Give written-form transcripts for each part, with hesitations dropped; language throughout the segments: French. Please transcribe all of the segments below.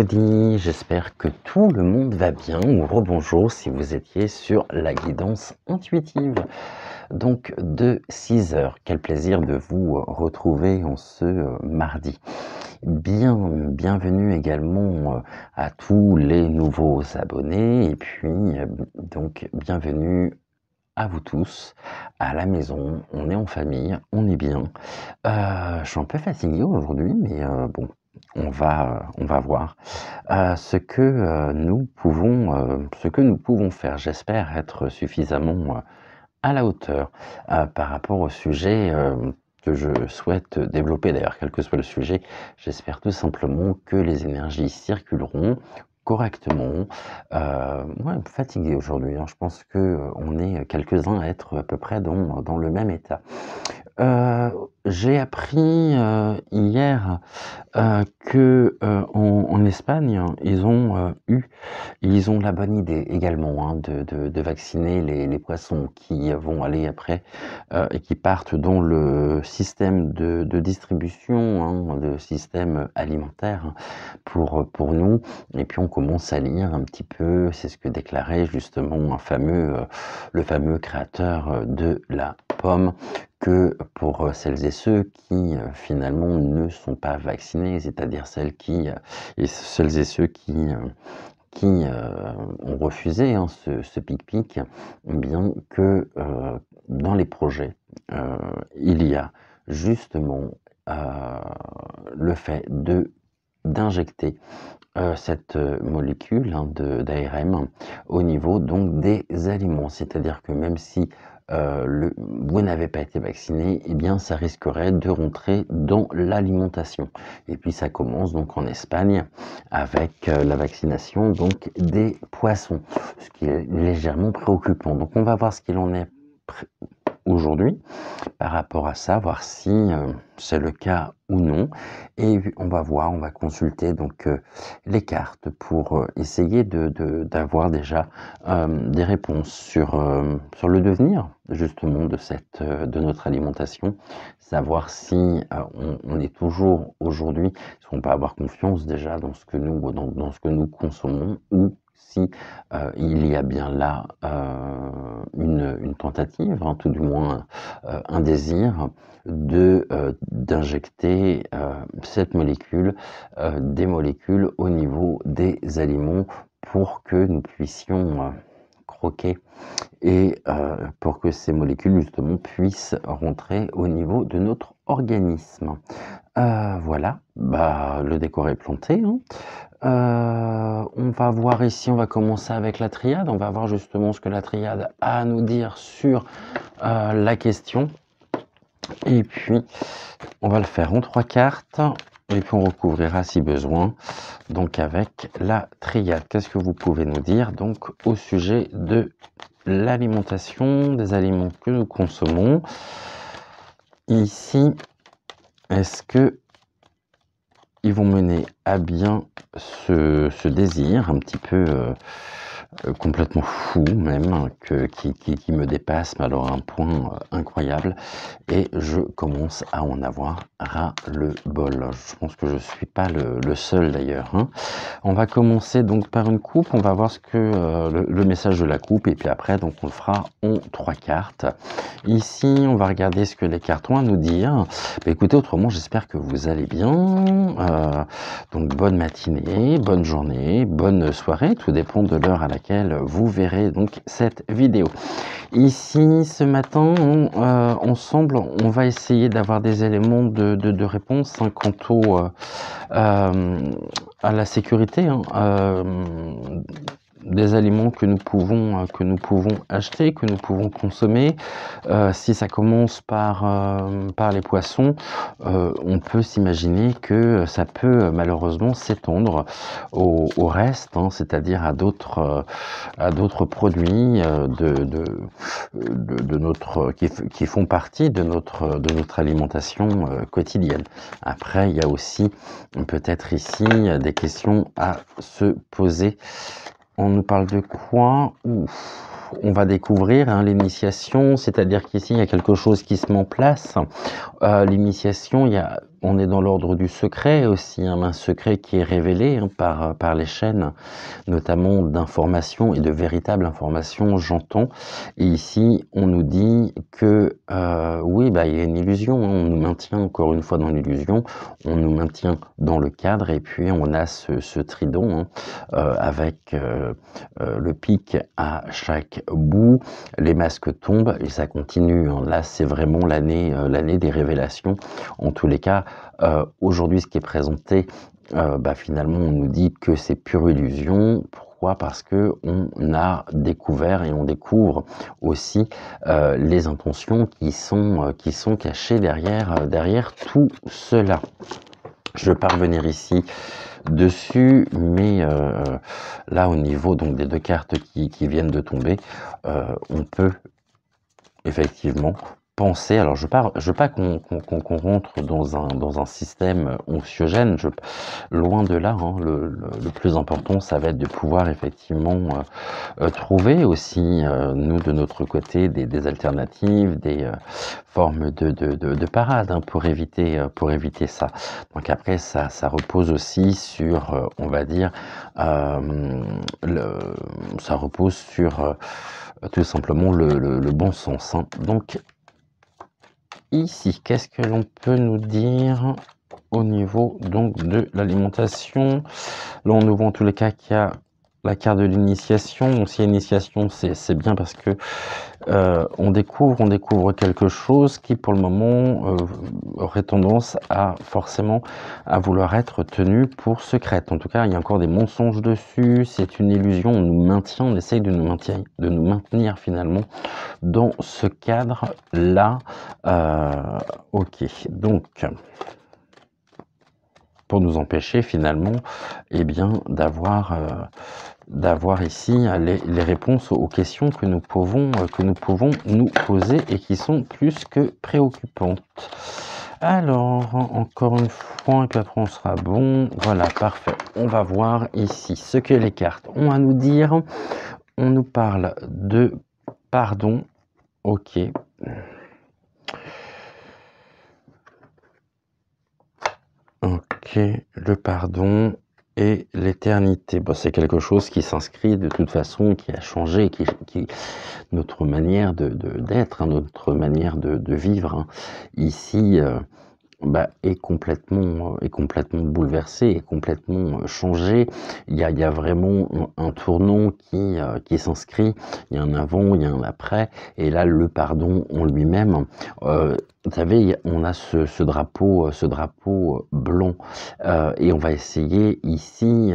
everybody, j'espère que tout le monde va bien, ou rebonjour si vous étiez sur la guidance intuitive. Donc de 6 heures, quel plaisir de vous retrouver en ce mardi. Bienvenue également à tous les nouveaux abonnés, et puis donc bienvenue à vous tous, à la maison, on est en famille, on est bien. Je suis un peu fatigué aujourd'hui, mais bon, on va voir ce que nous pouvons faire. J'espère être suffisamment à la hauteur par rapport au sujet que je souhaite développer. D'ailleurs, quel que soit le sujet, j'espère tout simplement que les énergies circuleront correctement. Ouais, fatigué aujourd'hui, hein. Je pense que on est quelques-uns à être à peu près dans le même état. J'ai appris hier que en Espagne, ils ont la bonne idée également, hein, de vacciner les poissons qui vont aller après et qui partent dans le système de distribution, hein, le système alimentaire pour nous. Et puis on commence à lire un petit peu, c'est ce que déclarait justement le fameux créateur de la pomme, que pour celles et ceux qui finalement ne sont pas vaccinés, c'est-à-dire celles et ceux qui ont refusé, hein, ce pic-pic, bien que dans les projets, il y a justement le fait d'injecter cette molécule, hein, d'ARM au niveau donc des aliments. C'est-à-dire que même si vous n'avez pas été vacciné, eh bien ça risquerait de rentrer dans l'alimentation. Et puis ça commence donc en Espagne avec la vaccination donc des poissons, ce qui est légèrement préoccupant. Donc on va voir ce qu'il en est aujourd'hui par rapport à ça, voir si c'est le cas ou non, et on va consulter donc les cartes pour essayer d'avoir déjà des réponses sur le devenir justement de notre alimentation, savoir si on est toujours aujourd'hui, si on peut avoir confiance déjà dans ce que nous consommons, ou si il y a bien là une tentative, hein, tout du moins un désir d'injecter cette molécule, des molécules au niveau des aliments pour que nous puissions croquer et pour que ces molécules justement puissent rentrer au niveau de notre organisme. Voilà, le décor est planté, hein. On va voir ici, on va commencer avec la triade, on va voir justement ce que la triade a à nous dire sur la question, et puis on va le faire en 3 cartes, et puis on recouvrira si besoin, donc avec la triade. Qu'est-ce que vous pouvez nous dire donc au sujet de l'alimentation, des aliments que nous consommons ici? Est-ce que ils vont mener à bien ce désir un petit peu complètement fou même, qui me dépasse, mais alors à un point incroyable, et je commence à en avoir ras-le-bol. Je pense que je suis pas le seul d'ailleurs, hein. On va commencer donc par une coupe, on va voir ce que le message de la coupe, et puis après donc on le fera en 3 cartes. Ici on va regarder ce que les cartes ont à nous dire. Écoutez, autrement j'espère que vous allez bien, donc bonne matinée, bonne journée, bonne soirée, tout dépend de l'heure à laquelle vous verrez donc cette vidéo. Ici ce matin ensemble on va essayer d'avoir des éléments de réponse, hein, quant à la sécurité, hein, des aliments que nous pouvons acheter, que nous pouvons consommer. Si ça commence par les poissons, on peut s'imaginer que ça peut malheureusement s'étendre au reste, hein, c'est-à-dire à d'autres produits de notre qui font partie de notre alimentation quotidienne. Après, il y a aussi peut-être ici des questions à se poser. On nous parle de quoi? On va découvrir, hein, l'initiation, c'est-à-dire qu'ici il y a quelque chose qui se met en place L'initiation, on est dans l'ordre du secret aussi, hein, un secret qui est révélé hein, par les chaînes, notamment d'informations et de véritables informations, j'entends. Et ici, on nous dit que oui, bah, il y a une illusion, hein, on nous maintient encore une fois dans l'illusion, on nous maintient dans le cadre, et puis on a ce trident hein, avec le pic à chaque bout, les masques tombent et ça continue. Hein. Là, c'est vraiment l'année des révélations. En tous les cas, aujourd'hui, ce qui est présenté, bah, finalement, on nous dit que c'est pure illusion. Pourquoi? Parce que on a découvert et on découvre aussi les intentions qui sont cachées derrière tout cela. Je vais pas revenir ici dessus, mais là au niveau donc des deux cartes qui viennent de tomber, on peut effectivement penser, alors je veux pas qu'on rentre dans un système anxiogène, loin de là, hein, le plus important ça va être de pouvoir effectivement trouver aussi, nous de notre côté, des alternatives, des formes de parade hein, pour éviter ça. Donc après ça repose aussi sur, on va dire, ça repose sur tout simplement le bon sens. Hein. Donc ici, qu'est-ce que l'on peut nous dire au niveau donc de l'alimentation? Là, on nous voit en tous les cas qu'il y a la carte de l'initiation. Donc, si initiation, c'est bien parce que on découvre quelque chose qui, pour le moment, aurait tendance à forcément à vouloir être tenu pour secrète. En tout cas, il y a encore des mensonges dessus. C'est une illusion. On nous maintient, on essaye de nous maintenir finalement dans ce cadre-là. Ok, donc pour nous empêcher finalement, eh bien, d'avoir ici les réponses aux questions que nous pouvons nous poser et qui sont plus que préoccupantes. Alors, encore une fois, et puis après on sera bon. Voilà, parfait. On va voir ici ce que les cartes ont à nous dire. On nous parle de pardon. Ok. Ok, le pardon et l'éternité. Bon, c'est quelque chose qui s'inscrit de toute façon, qui a changé, qui notre manière d'être, hein, notre manière de vivre. Hein. Ici, bah, est complètement bouleversé, est complètement changé. Il y a vraiment un tournant qui s'inscrit. Il y a un avant, il y a un après. Et là, le pardon en lui-même. Vous savez, on a ce drapeau blanc, et on va essayer ici.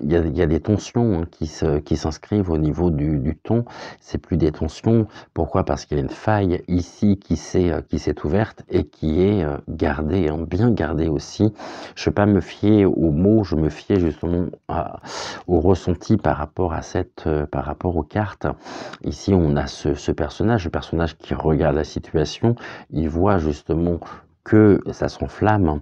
Il y a des tensions hein, qui s'inscrivent au niveau du ton. C'est plus des tensions. Pourquoi? Parce qu'il y a une faille ici qui s'est ouverte et qui est gardée, hein, bien gardée aussi. Je ne vais pas me fier aux mots, je me fiais justement au ressenti par rapport par rapport aux cartes. Ici, on a ce personnage, le personnage qui regarde la situation. Il voit justement que ça s'enflamme,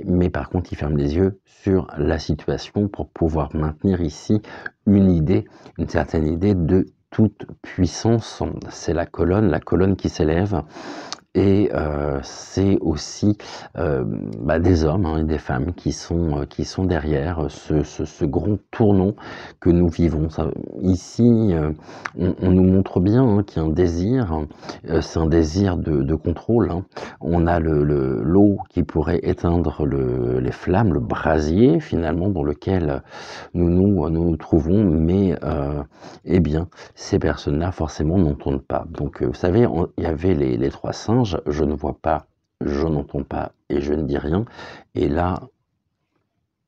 mais par contre, il ferme les yeux sur la situation pour pouvoir maintenir ici une certaine idée de toute puissance. C'est la colonne qui s'élève. Et c'est aussi bah, des hommes hein, et des femmes qui sont derrière ce grand tournant que nous vivons. Ça, ici, on nous montre bien hein, qu'il y a un désir, c'est un désir de contrôle. Hein. On a l'eau qui pourrait éteindre les flammes, le brasier finalement dans lequel nous trouvons, mais eh bien, ces personnes-là forcément n'entendent pas. Donc, vous savez, il y avait les trois singes. Je ne vois pas, je n'entends pas et je ne dis rien. Et là,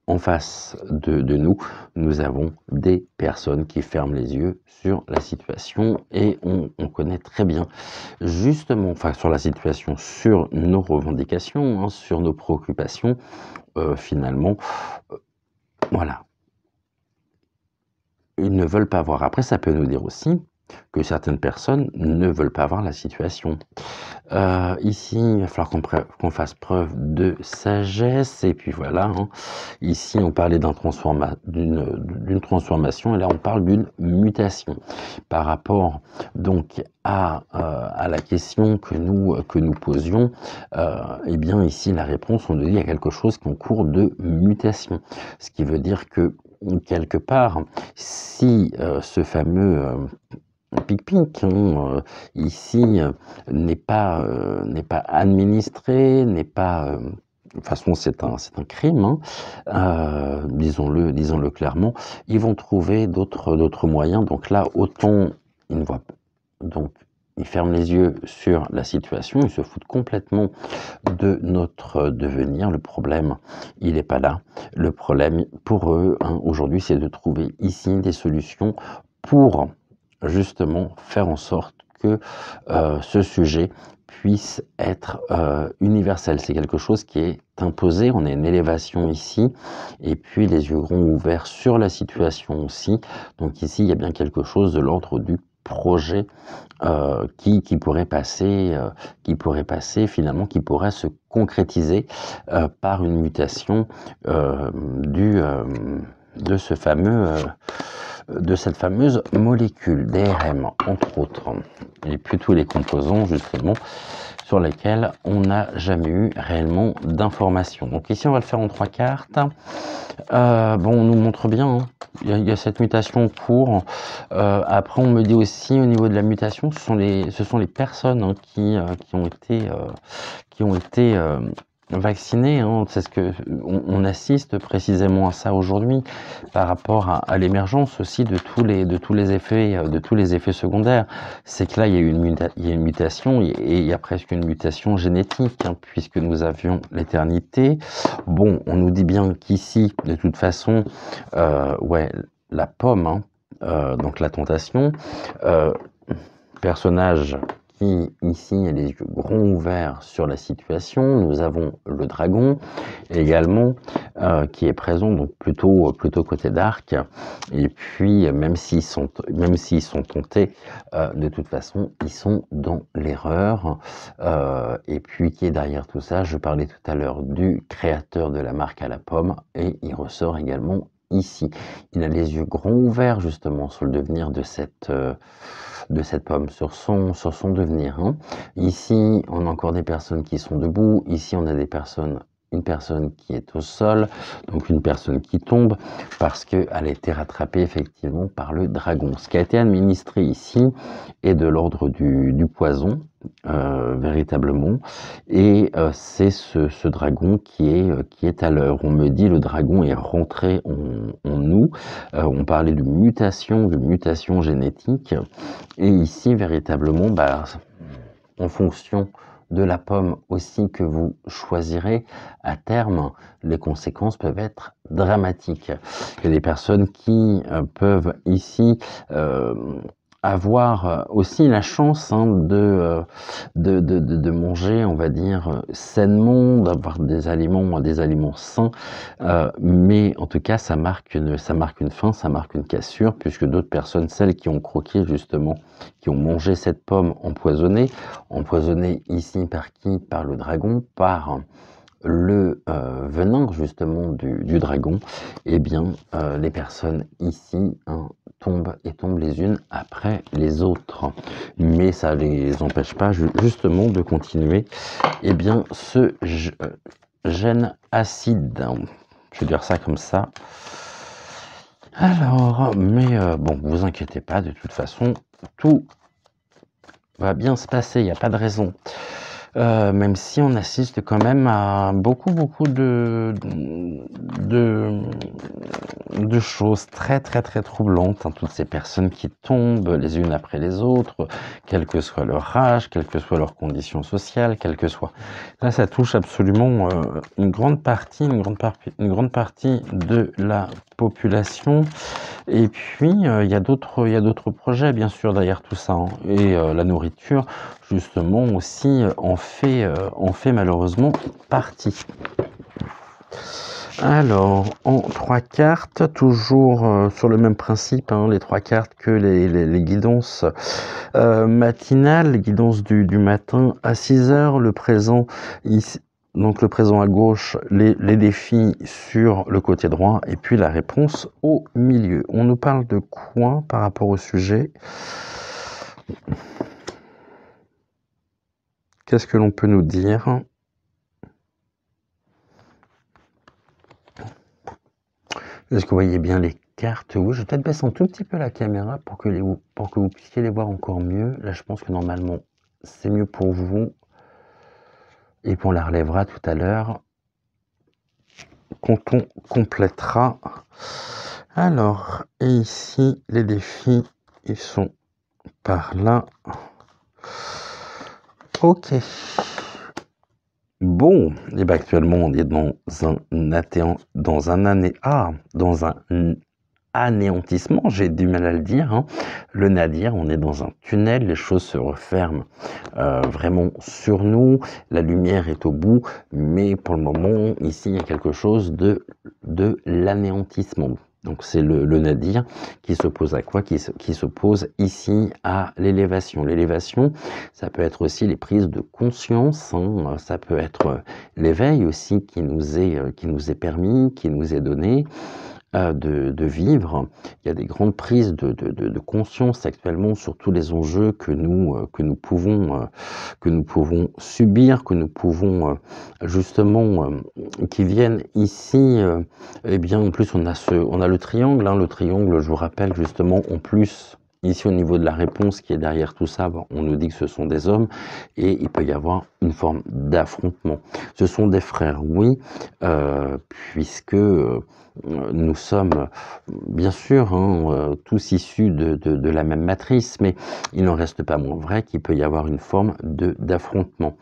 en face de nous, nous avons des personnes qui ferment les yeux sur la situation et on connaît très bien, justement, enfin sur la situation, sur nos revendications, hein, sur nos préoccupations, finalement, voilà. Ils ne veulent pas voir. Après, ça peut nous dire aussi que certaines personnes ne veulent pas voir la situation. Ici, il va falloir qu'on fasse preuve de sagesse et puis voilà, hein. Ici, on parlait d'une transformation et là, on parle d'une mutation. Par rapport donc à la question que nous posions, eh bien ici, la réponse, on nous dit il y a quelque chose qui est en cours de mutation. Ce qui veut dire que quelque part, si ce fameux pic-pic, hein, ici n'est pas administré, n'est pas de toute façon c'est un crime, hein, disons-le clairement. Ils vont trouver d'autres moyens. Donc là, autant ils ne voient pas. Donc ils ferment les yeux sur la situation, ils se foutent complètement de notre devenir. Le problème, il n'est pas là. Le problème pour eux, hein, aujourd'hui, c'est de trouver ici des solutions pour justement faire en sorte que ce sujet puisse être universel. C'est quelque chose qui est imposé, on a une élévation ici, et puis les yeux grands ouverts sur la situation aussi. Donc ici, il y a bien quelque chose de l'ordre du projet qui pourrait passer finalement, qui pourrait se concrétiser par une mutation de ce fameux de cette fameuse molécule DRM, entre autres, et puis tous les composants justement sur lesquels on n'a jamais eu réellement d'informations. Donc ici on va le faire en 3 cartes. Bon, on nous montre bien, hein. Il y a cette mutation en cours. Après on me dit aussi au niveau de la mutation, ce sont les personnes, hein, qui ont été vaccinés, hein. C'est ce que on assiste précisément à ça aujourd'hui par rapport à l'émergence aussi de tous les effets secondaires. C'est que là il y a une mutation et il y a presque une mutation génétique, hein, puisque nous avions l'éternité. Bon, on nous dit bien qu'ici de toute façon, ouais, la pomme, hein, donc la tentation, personnage qui ici a les yeux grands ouverts sur la situation. Nous avons le dragon également qui est présent, donc plutôt côté dark. Et puis même s'ils sont tentés, de toute façon ils sont dans l'erreur. Et puis qui est derrière tout ça? Je parlais tout à l'heure du créateur de la marque à la pomme et il ressort également ici. Il a les yeux grands ouverts justement sur le devenir de cette pomme, sur son devenir, hein. Ici, on a encore des personnes qui sont debout. Ici, on a une personne qui est au sol, donc une personne qui tombe parce qu'elle a été rattrapée effectivement par le dragon. Ce qui a été administré ici est de l'ordre du poison, véritablement, et c'est ce dragon qui est à l'heure. On me dit le dragon est rentré en nous. On parlait de mutation génétique, et ici véritablement, en fonction de la pomme aussi que vous choisirez, à terme, les conséquences peuvent être dramatiques. Il y a des personnes qui peuvent ici avoir aussi la chance, hein, de manger, on va dire, sainement, d'avoir des aliments sains, mais en tout cas ça marque une fin, ça marque une cassure, puisque d'autres personnes, celles qui ont croqué justement, qui ont mangé cette pomme empoisonnée ici par qui? Par le dragon, par le venin justement du dragon, et bien les personnes ici, hein, tombent les unes après les autres, mais ça les empêche pas justement de continuer, et bien ce gène acide, je vais dire ça comme ça. Alors, mais bon, vous inquiétez pas, de toute façon tout va bien se passer, il n'y a pas de raison. Même si on assiste quand même à beaucoup de choses très troublantes, hein, toutes ces personnes qui tombent les unes après les autres, quel que soit leur âge, quelle que soit leur condition sociale, quelle que soit. Là, ça touche absolument une grande partie de la population. Et puis il y a d'autres projets bien sûr derrière tout ça, hein. Et la nourriture justement aussi en fait malheureusement partie. Alors, en 3 cartes, toujours sur le même principe, hein, les 3 cartes que les guidances matinales, les guidances du matin à 6 heures, le présent ici, donc le présent à gauche, les défis sur le côté droit, et puis la réponse au milieu. On nous parle de quoi par rapport au sujet? Qu'est-ce que l'on peut nous dire? Est-ce que vous voyez bien les cartes? Oui, je vais peut-être baisser un tout petit peu la caméra pour que vous puissiez les voir encore mieux. Là, je pense que normalement, c'est mieux pour vous. Et puis on la relèvera tout à l'heure quand on complétera. Alors, et ici, les défis, ils sont par là. Ok. Bon, et bien actuellement, on est dans un anéantissement, j'ai du mal à le dire, hein. Le nadir, on est dans un tunnel, les choses se referment vraiment sur nous, la lumière est au bout, mais pour le moment, ici, il y a quelque chose de l'anéantissement. Donc c'est le nadir qui s'oppose à quoi? Qui s'oppose ici à l'élévation. L'élévation, ça peut être aussi les prises de conscience, hein, ça peut être l'éveil aussi qui nous est permis, qui nous est donné. De vivre. Il y a des grandes prises de conscience actuellement sur tous les enjeux que nous pouvons subir, que nous pouvons justement qui viennent ici. Eh bien, en plus, on a le triangle. Hein, le triangle, je vous rappelle justement, en plus. Ici, au niveau de la réponse qui est derrière tout ça, on nous dit que ce sont des hommes et il peut y avoir une forme d'affrontement. Ce sont des frères, oui, puisque nous sommes bien sûr tous issus de la même matrice, mais il n'en reste pas moins vrai qu'il peut y avoir une forme d'affrontement.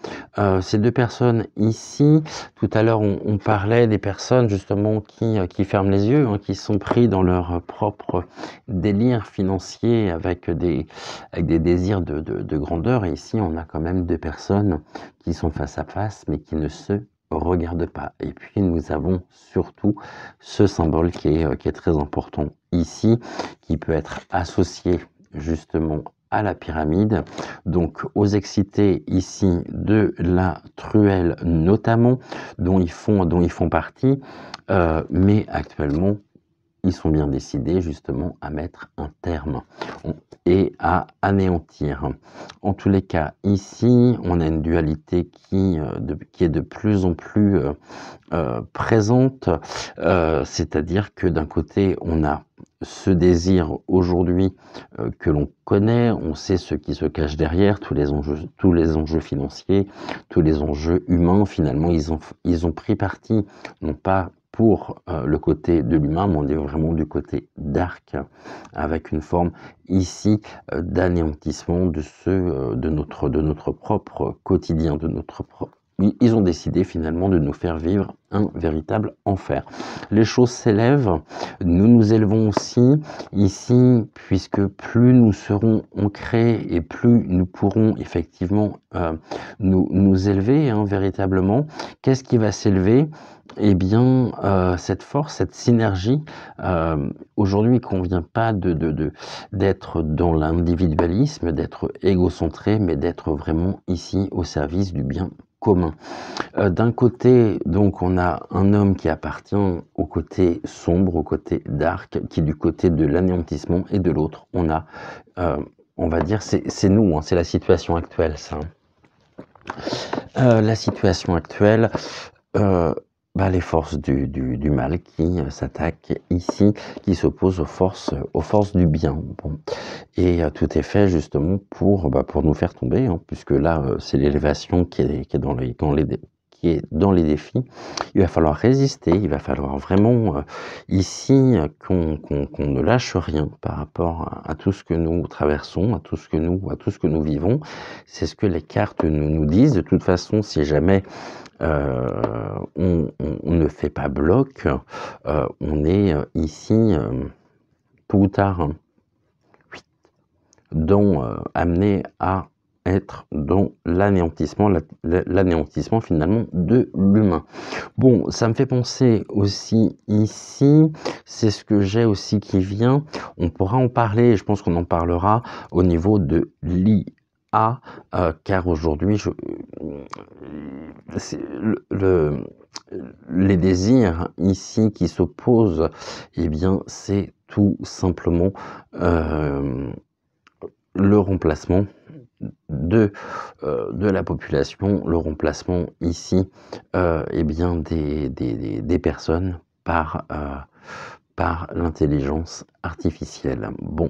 Ces deux personnes ici, tout à l'heure on parlait des personnes justement qui ferment les yeux, hein, qui sont pris dans leur propre délire financier avec des désirs de grandeur. Et ici on a quand même deux personnes qui sont face à face, mais qui ne se regarde pas. Et puis nous avons surtout ce symbole qui est très important ici, qui peut être associé justement à la pyramide, donc aux excités ici de la truelle notamment, dont ils font partie, mais actuellement ils sont bien décidés justement à mettre un terme et à anéantir. En tous les cas, ici, on a une dualité qui est de plus en plus présente, c'est-à-dire que d'un côté, on a ce désir aujourd'hui que l'on connaît, on sait ce qui se cache derrière, tous les enjeux financiers, tous les enjeux humains, finalement, ils ont pris parti, non pas pour le côté de l'humain, mais on est vraiment du côté dark, avec une forme ici d'anéantissement de notre propre quotidien, de notre propre. Ils ont décidé finalement de nous faire vivre un véritable enfer. Les choses s'élèvent, nous nous élevons aussi ici, puisque plus nous serons ancrés et plus nous pourrons effectivement nous élever véritablement. Qu'est-ce qui va s'élever? Eh bien, cette force, cette synergie, aujourd'hui, il ne convient pas d'être dans l'individualisme, d'être égocentré, mais d'être vraiment ici au service du bien commun. D'un côté, donc, on a un homme qui appartient au côté sombre, au côté dark, qui est du côté de l'anéantissement, et de l'autre, on a, on va dire, c'est nous, hein, c'est la situation actuelle, ça. La situation actuelle, les forces du mal qui s'attaquent ici, qui s'opposent aux forces du bien. Bon. Et tout est fait justement pour nous faire tomber, hein, puisque là, c'est l'élévation qui est dans les défis. Il va falloir résister, il va falloir vraiment ici qu'on ne lâche rien par rapport à tout ce que nous traversons, à tout ce que nous vivons. C'est ce que les cartes nous disent. De toute façon, si jamais on ne fait pas bloc, on est ici tôt ou tard amené à être dans l'anéantissement, l'anéantissement finalement de l'humain. Bon, ça me fait penser aussi ici, c'est ce que j'ai aussi qui vient, on pourra en parler, je pense qu'on en parlera au niveau de l'IA, car aujourd'hui, les désirs ici qui s'opposent, eh bien, c'est tout simplement le remplacement de la population, le remplacement ici eh bien des personnes par l'intelligence artificielle. Bon,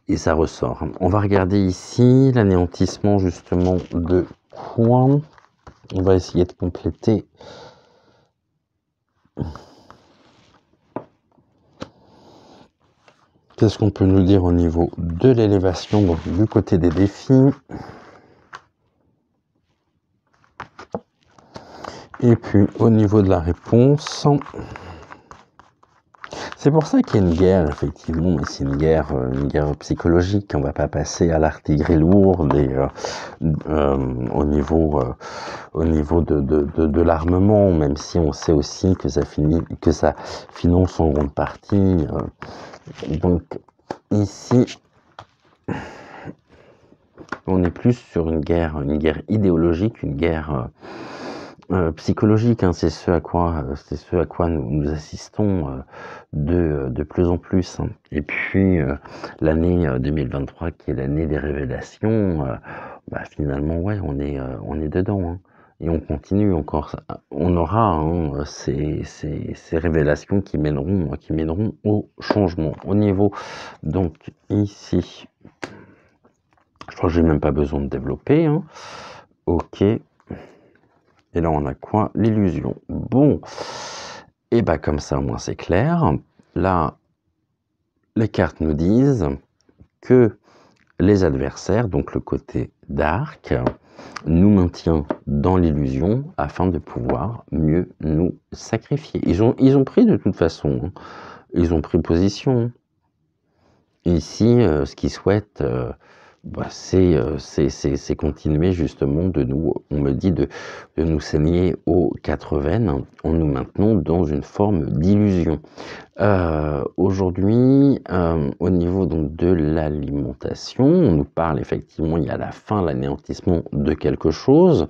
et ça ressort. On va regarder ici l'anéantissement justement de quoi. On va essayer de compléter. Qu'est-ce qu'on peut nous dire au niveau de l'élévation, donc du côté des défis? Et puis au niveau de la réponse, c'est pour ça qu'il y a une guerre, effectivement, mais c'est une guerre psychologique. On ne va pas passer à l'artillerie lourde et au niveau de l'armement, même si on sait aussi que ça finance en grande partie. Donc ici, on est plus sur une guerre idéologique, une guerre psychologique, hein. C'est ce à quoi nous assistons de plus en plus, hein. Et puis l'année 2023 qui est l'année des révélations, finalement ouais, on est dedans, hein. Et on continue encore, on aura hein, ces révélations qui mèneront au changement. Au niveau donc ici, je crois que j'ai même pas besoin de développer, hein. Ok. Et là, on a quoi? L'illusion. Bon, et bah comme ça, au moins c'est clair. Là, les cartes nous disent que les adversaires, donc le côté dark, nous maintient dans l'illusion afin de pouvoir mieux nous sacrifier. Ils ont pris de toute façon, hein. Ils ont pris position. Ici, ce qu'ils souhaitent, c'est continuer justement on me dit de nous saigner aux 4 veines en nous maintenant dans une forme d'illusion. Aujourd'hui, au niveau donc de l'alimentation, on nous parle effectivement, il y a la fin, l'anéantissement de quelque chose.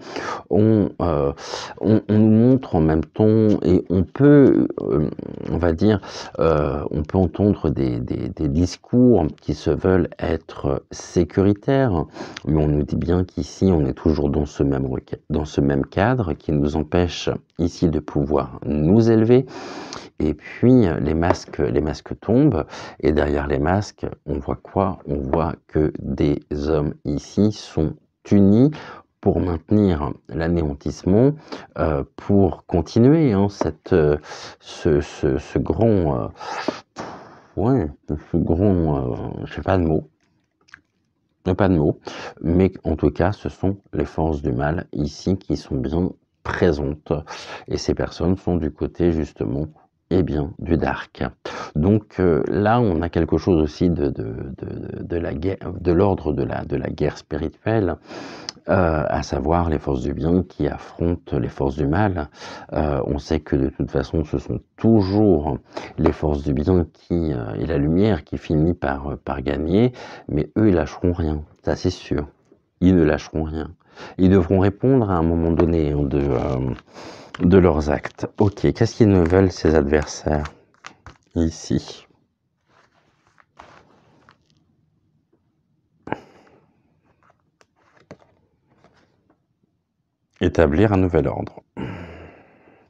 On nous montre en même temps et on peut, on va dire, on peut entendre des discours qui se veulent être sécuritaires, mais on nous dit bien qu'ici, on est toujours dans ce même cadre qui nous empêche ici de pouvoir nous élever. Et puis les masques tombent et derrière les masques, on voit quoi? On voit que des hommes ici sont unis pour maintenir l'anéantissement, pour continuer hein, ce grand, je sais pas de mots. Pas de mots, mais en tout cas, ce sont les forces du mal ici qui sont bien présentes et ces personnes sont du côté justement du dark. Donc là, on a quelque chose aussi de la guerre, de l'ordre de la guerre spirituelle, à savoir les forces du bien qui affrontent les forces du mal. On sait que de toute façon, ce sont toujours les forces du bien et la lumière qui finit par gagner, mais eux, ils lâcheront rien, ça c'est sûr. Ils ne lâcheront rien. Ils devront répondre à un moment donné de leurs actes. Ok, qu'est-ce qu'ils ne veulent ces adversaires ici? Établir un nouvel ordre.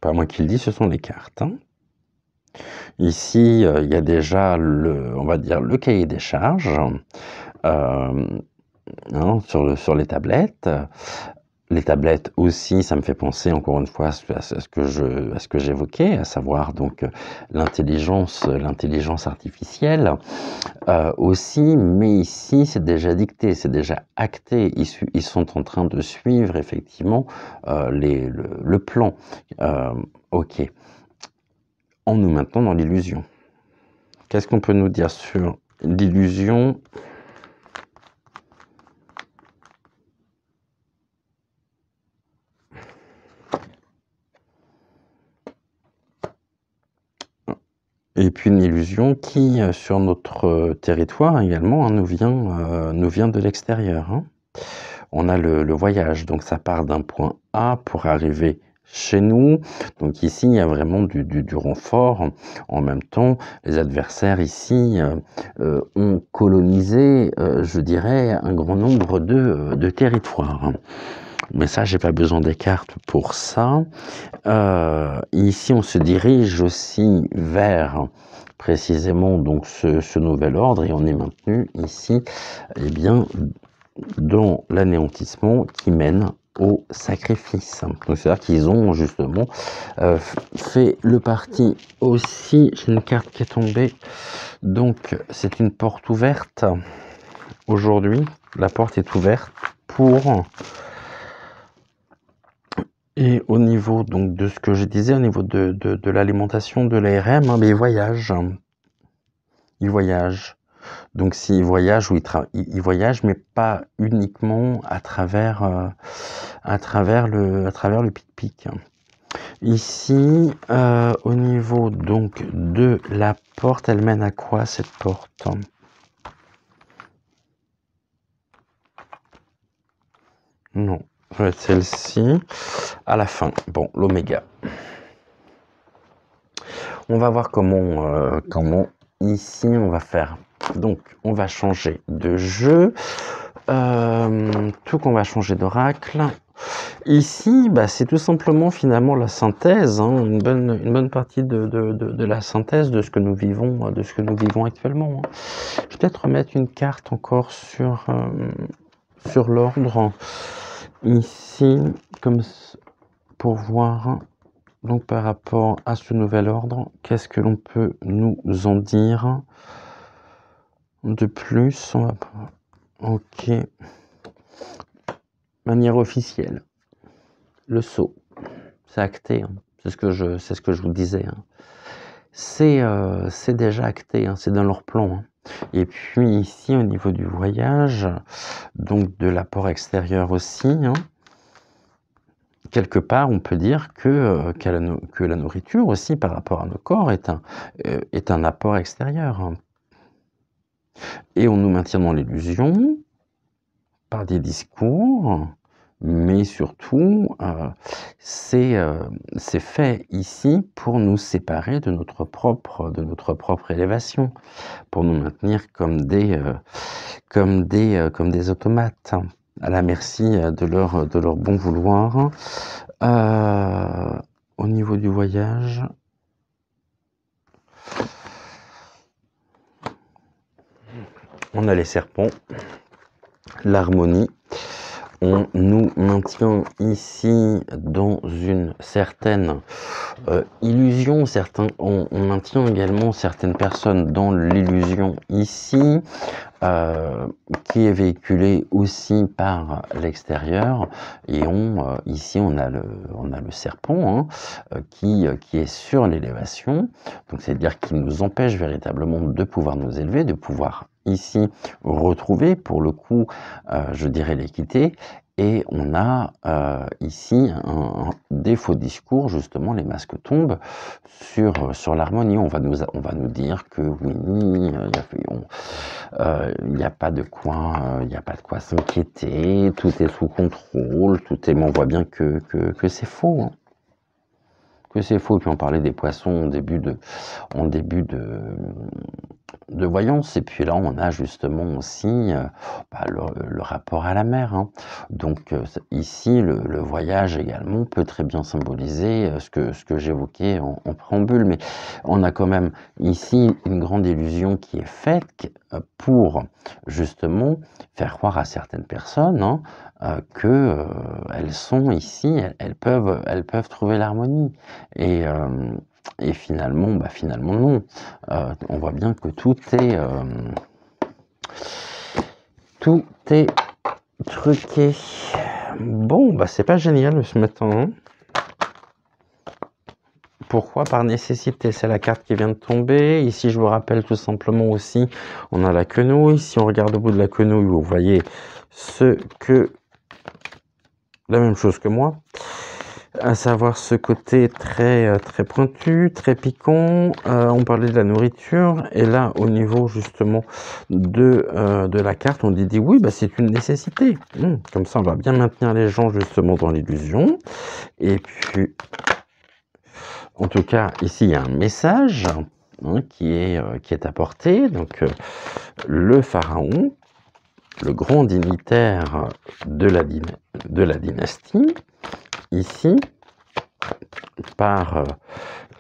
Pas moi qui le dis, ce sont les cartes, hein. Ici, il y a déjà on va dire le cahier des charges hein, sur les tablettes. Les tablettes aussi, ça me fait penser encore une fois à ce que j'évoquais, à savoir donc l'intelligence artificielle aussi, mais ici c'est déjà dicté, c'est déjà acté. Ils sont en train de suivre effectivement le plan. Ok. En nous maintenant dans l'illusion. Qu'est-ce qu'on peut nous dire sur l'illusion? Et puis une illusion qui, sur notre territoire également, hein, nous vient de l'extérieur. Hein. On a le voyage, donc ça part d'un point A pour arriver chez nous. Donc ici, il y a vraiment du renfort. En même temps, les adversaires ici ont colonisé, je dirais, un grand nombre de territoires. Mais ça, j'ai pas besoin des cartes pour ça. Ici, on se dirige aussi vers précisément donc ce nouvel ordre et on est maintenu ici, eh bien, dans l'anéantissement qui mène au sacrifice. Donc c'est-à-dire qu'ils ont justement fait le parti aussi. J'ai une carte qui est tombée, donc c'est une porte ouverte. Aujourd'hui, la porte est ouverte pour... Et au niveau donc de ce que je disais, au niveau de l'alimentation de l'ARM, hein, mais ils voyagent. Ils voyagent. Donc s'ils voyagent, ils voyagent, mais pas uniquement à travers le pic-pic. Ici, au niveau donc de la porte, elle mène à quoi cette porte? Non, ça va être celle-ci. À la fin, bon, l'oméga. On va voir comment ici on va faire. Donc, on va changer de jeu. Tout qu'on va changer d'oracle. Ici, bah, c'est tout simplement finalement la synthèse, hein, une bonne partie de la synthèse de ce que nous vivons, actuellement. Hein. Je vais peut-être remettre une carte encore sur l'ordre. Ici, comme pour voir, donc par rapport à ce nouvel ordre, qu'est-ce que l'on peut nous en dire de plus? Ok. Manière officielle. Le sceau. C'est acté. Hein. C'est ce que je vous disais. Hein. C'est déjà acté. Hein. C'est dans leur plan. Hein. Et puis ici, au niveau du voyage, donc de l'apport extérieur aussi, hein, quelque part, on peut dire que la nourriture aussi, par rapport à nos corps, est un apport extérieur. Hein. Et on nous maintient dans l'illusion par des discours, mais surtout, c'est fait ici pour nous séparer de notre propre élévation, pour nous maintenir comme des automates, à la merci de leur bon vouloir. Au niveau du voyage, on a les serpents, l'harmonie. On nous maintient ici dans une certaine illusion. On maintient également certaines personnes dans l'illusion ici, qui est véhiculée aussi par l'extérieur. Et ici, on a le serpent hein, qui est sur l'élévation. Donc, c'est-à-dire qu'il nous empêche véritablement de pouvoir nous élever, de pouvoir ici retrouver pour le coup je dirais l'équité, et on a ici des faux discours, justement les masques tombent sur l'harmonie. On va nous dire que oui, il n'y a pas de quoi s'inquiéter, tout est sous contrôle, mais on voit bien que c'est faux. Hein. Que c'est faux. Et puis on parlait des poissons en début de voyance, et puis là on a justement aussi le rapport à la mer. Hein. Donc ici le voyage également peut très bien symboliser ce que j'évoquais en préambule, mais on a quand même ici une grande illusion qui est faite pour justement faire croire à certaines personnes hein, que elles sont ici, elles peuvent trouver l'harmonie. Et finalement, non. On voit bien que tout est truqué. Bon, c'est pas génial ce matin. Hein. Pourquoi? Par nécessité. C'est la carte qui vient de tomber. Ici, je vous rappelle tout simplement aussi, on a la quenouille. Si on regarde au bout de la quenouille, vous voyez la même chose que moi. à savoir ce côté très, très pointu, très piquant. On parlait de la nourriture et là, au niveau justement de la carte, on dit oui, bah, c'est une nécessité. Comme ça, on va bien maintenir les gens justement dans l'illusion. Et puis, en tout cas, ici, il y a un message qui est apporté. Donc, le pharaon, le grand dignitaire de la dynastie, ici, par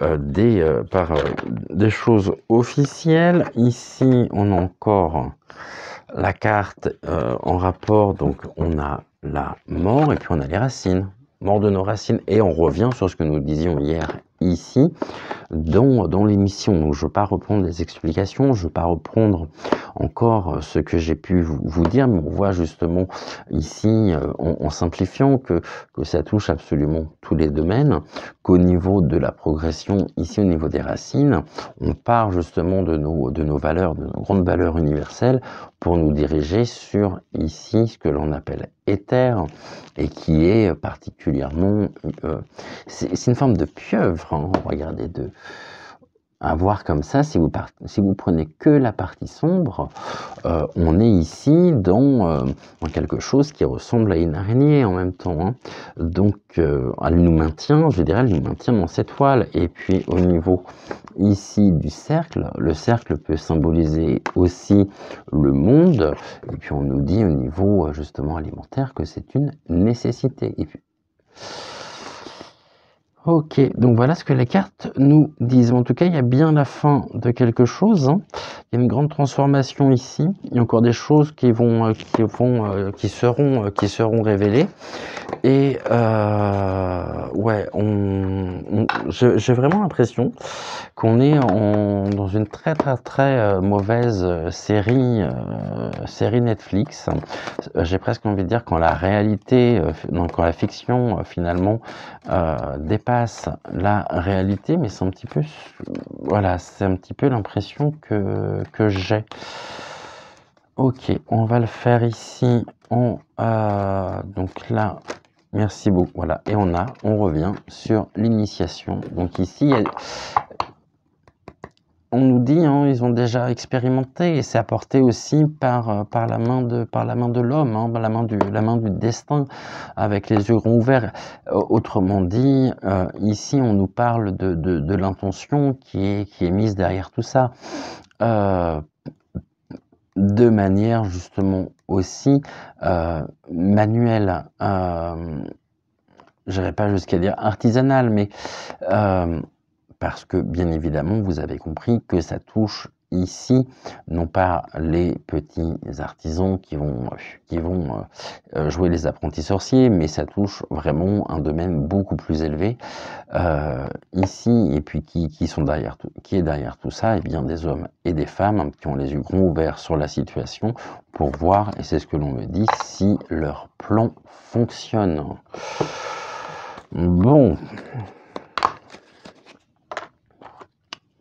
des choses officielles. Ici, on a encore la carte en rapport, donc on a la mort et puis on a les racines, mort de nos racines, et on revient sur ce que nous disions hier ici dans l'émission. Donc je ne veux pas reprendre les explications, je ne veux pas reprendre encore ce que j'ai pu vous dire, mais on voit justement ici, en simplifiant, que ça touche absolument tous les domaines, qu'au niveau de la progression, ici au niveau des racines, on part justement de nos valeurs, de nos grandes valeurs universelles, pour nous diriger sur ici ce que l'on appelle éther, et qui est particulièrement, c'est une forme de pieuvre, hein, regardez, à voir comme ça. Si vous prenez que la partie sombre, on est ici dans quelque chose qui ressemble à une araignée en même temps, hein. Donc elle nous maintient, je dirais, elle nous maintient dans cette toile. Et puis au niveau ici du cercle, le cercle peut symboliser aussi le monde, et puis on nous dit au niveau justement alimentaire que c'est une nécessité. Et puis, ok, donc voilà ce que les cartes nous disent. En tout cas, il y a bien la fin de quelque chose, hein. Il y a une grande transformation ici. Il y a encore des choses qui seront révélées. Et ouais, j'ai vraiment l'impression qu'on est dans une très très très mauvaise série Netflix. J'ai presque envie de dire quand la réalité, quand la fiction finalement dépasse la réalité, mais c'est un petit peu, voilà, c'est un petit peu l'impression que j'ai. Ok, on va le faire ici donc là. Merci beaucoup. Voilà, et on revient sur l'initiation. Donc ici, on nous dit, hein, ils ont déjà expérimenté, et c'est apporté aussi par la main de l'homme, hein, la main du destin, avec les yeux grands ouverts. Autrement dit, ici, on nous parle de l'intention qui est mise derrière tout ça. De manière justement aussi manuelle, je n'irai pas jusqu'à dire artisanale, mais parce que bien évidemment vous avez compris que ça touche ici non pas les petits artisans qui vont jouer les apprentis sorciers, mais ça touche vraiment un domaine beaucoup plus élevé ici, et puis qui est derrière tout ça, et bien des hommes et des femmes qui ont les yeux grands ouverts sur la situation pour voir, et c'est ce que l'on me dit, si leur plan fonctionne. Bon,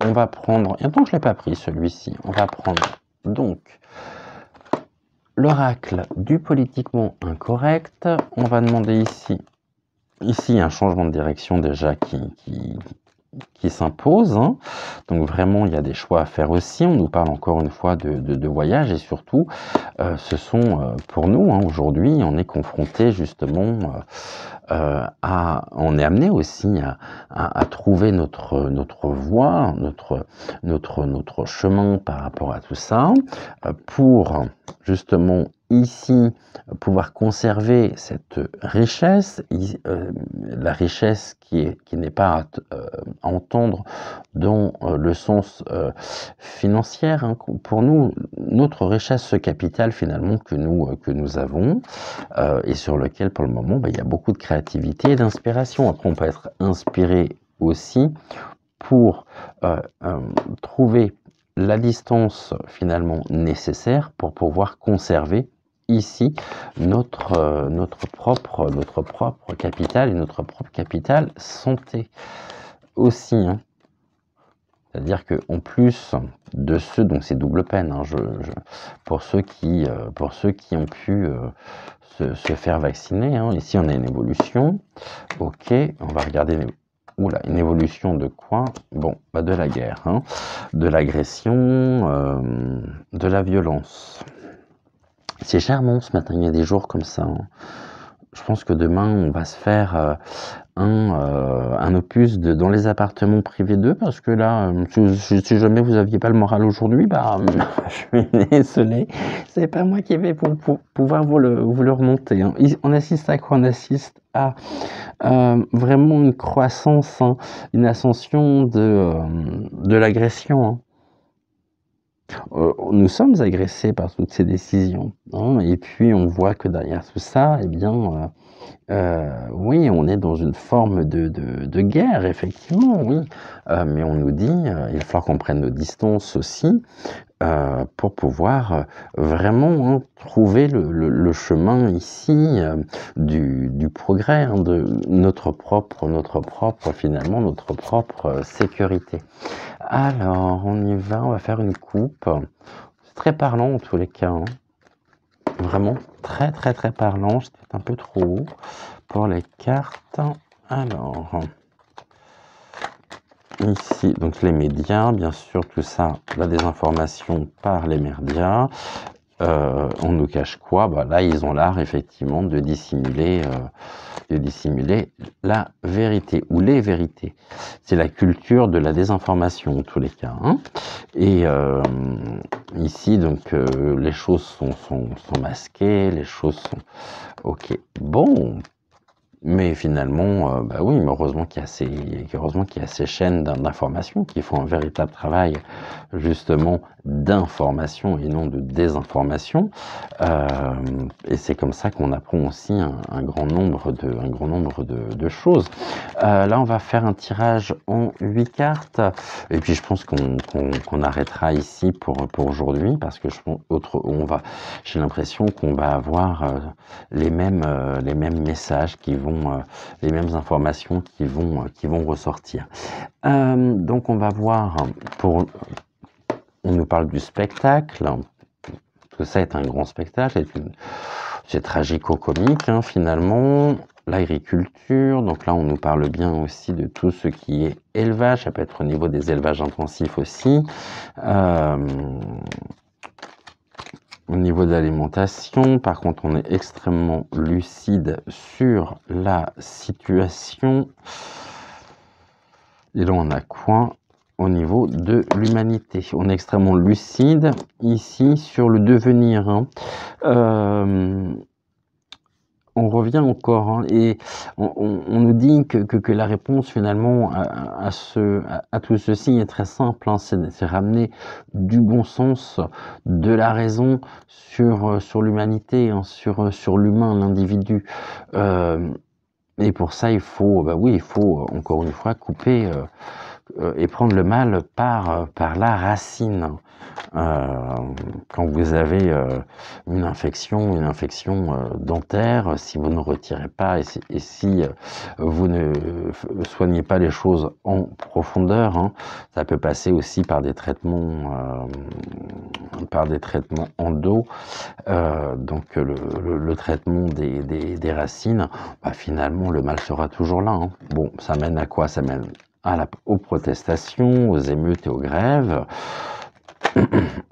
on va prendre, et tant que je ne l'ai pas pris celui-ci, on va prendre donc l'oracle du politiquement incorrect. On va demander ici un changement de direction déjà qui s'impose, hein. Donc vraiment il y a des choix à faire aussi. On nous parle encore une fois de voyage, et surtout ce sont pour nous, hein, aujourd'hui on est confronté justement on est amené aussi à trouver notre voie, notre chemin par rapport à tout ça, pour justement ici pouvoir conserver cette richesse, la richesse qui n'est pas à entendre dans le sens financier, hein. Pour nous, notre richesse, ce capital finalement que nous avons, et sur lequel pour le moment il y a beaucoup de créativité et d'inspiration. Après on peut être inspiré aussi pour trouver la distance finalement nécessaire pour pouvoir conserver ici notre propre capital, et notre propre capital santé aussi, hein. C'est-à-dire qu'en plus de ceux, donc c'est double peine, hein, pour ceux qui ont pu se faire vacciner, hein. Ici on a une évolution, ok, on va regarder une évolution de quoi? Bon, bah de la guerre, hein, de l'agression, de la violence. C'est charmant ce matin, il y a des jours comme ça, hein. Je pense que demain on va se faire un opus dans les appartements privés d'eux, parce que là, si jamais vous aviez pas le moral aujourd'hui, bah, je suis désolé, c'est pas moi qui vais pouvoir vous le remonter, hein. On assiste à quoi? On assiste à vraiment une croissance, hein, une ascension de l'agression, hein. Nous sommes agressés par toutes ces décisions, hein, et puis on voit que derrière tout ça, eh bien, oui, on est dans une forme de guerre, effectivement, oui. Mais on nous dit, il va falloir qu'on prenne nos distances aussi, pour pouvoir vraiment, hein, trouver le chemin ici du progrès, hein, de notre propre finalement, notre propre sécurité. Alors, on y va, on va faire une coupe. C'est très parlant en tous les cas, hein. Vraiment très très très parlant, c'était un peu trop haut pour les cartes. Alors, ici, donc les médias, bien sûr, tout ça, la désinformation par les médias. On nous cache quoi? Bah, là, ils ont l'art, effectivement, de dissimuler la vérité, ou les vérités. C'est la culture de la désinformation, en tous les cas, hein. Et ici, donc, les choses sont masquées, les choses sont... Ok, bon... Mais finalement, bah oui, mais heureusement qu'il y a ces chaînes d'information qui font un véritable travail, justement, d'information et non de désinformation. Et c'est comme ça qu'on apprend aussi un grand nombre de choses. Là, on va faire un tirage en 8 cartes. Et puis, je pense qu'on arrêtera ici pour aujourd'hui, parce que j'ai l'impression qu'on va avoir les mêmes messages qui vont, les mêmes informations qui vont ressortir. Donc on va voir, on nous parle du spectacle. Tout ça est un grand spectacle, c'est tragico-comique, hein, finalement. L'agriculture, donc là on nous parle bien aussi de tout ce qui est élevage, ça peut être au niveau des élevages intensifs aussi. Au niveau de l'alimentation, par contre, on est extrêmement lucide sur la situation. Et là, on a quoi au niveau de l'humanité? On est extrêmement lucide ici sur le devenir, hein. On revient encore, hein, et on nous dit que la réponse finalement à tout ceci est très simple, hein, c'est ramener du bon sens, de la raison sur l'humanité, hein, sur l'humain, l'individu. Et pour ça, il faut, bah oui, il faut encore une fois couper et prendre le mal par la racine. Quand vous avez une infection dentaire, si vous ne retirez pas et si vous ne soignez pas les choses en profondeur, hein, ça peut passer aussi par des traitements endo. Donc le traitement des racines, bah, finalement le mal sera toujours là, hein. Bon, ça mène à quoi? Ça mène aux protestations, aux émeutes et aux grèves,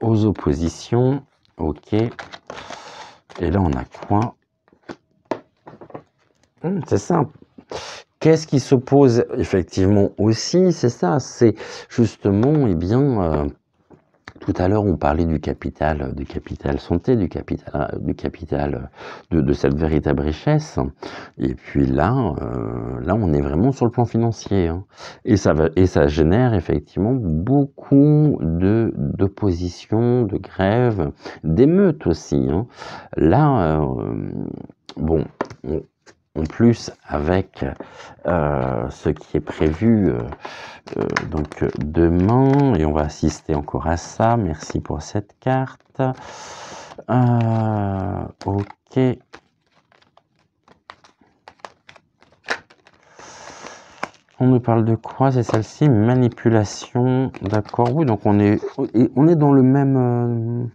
aux oppositions, ok. Et là, on a quoi? C'est ça. Qu'est-ce qui s'oppose effectivement aussi? C'est ça, c'est justement, eh bien, tout à l'heure, on parlait du capital santé, du capital de cette véritable richesse. Et puis là, on est vraiment sur le plan financier, hein. Et ça génère effectivement beaucoup d'opposition, de grèves, d'émeutes aussi, hein. Là, bon, en plus avec ce qui est prévu donc demain, et on va assister encore à ça. Merci pour cette carte. Ok. On nous parle de quoi? C'est celle-ci, manipulation. D'accord, oui, donc on est dans le même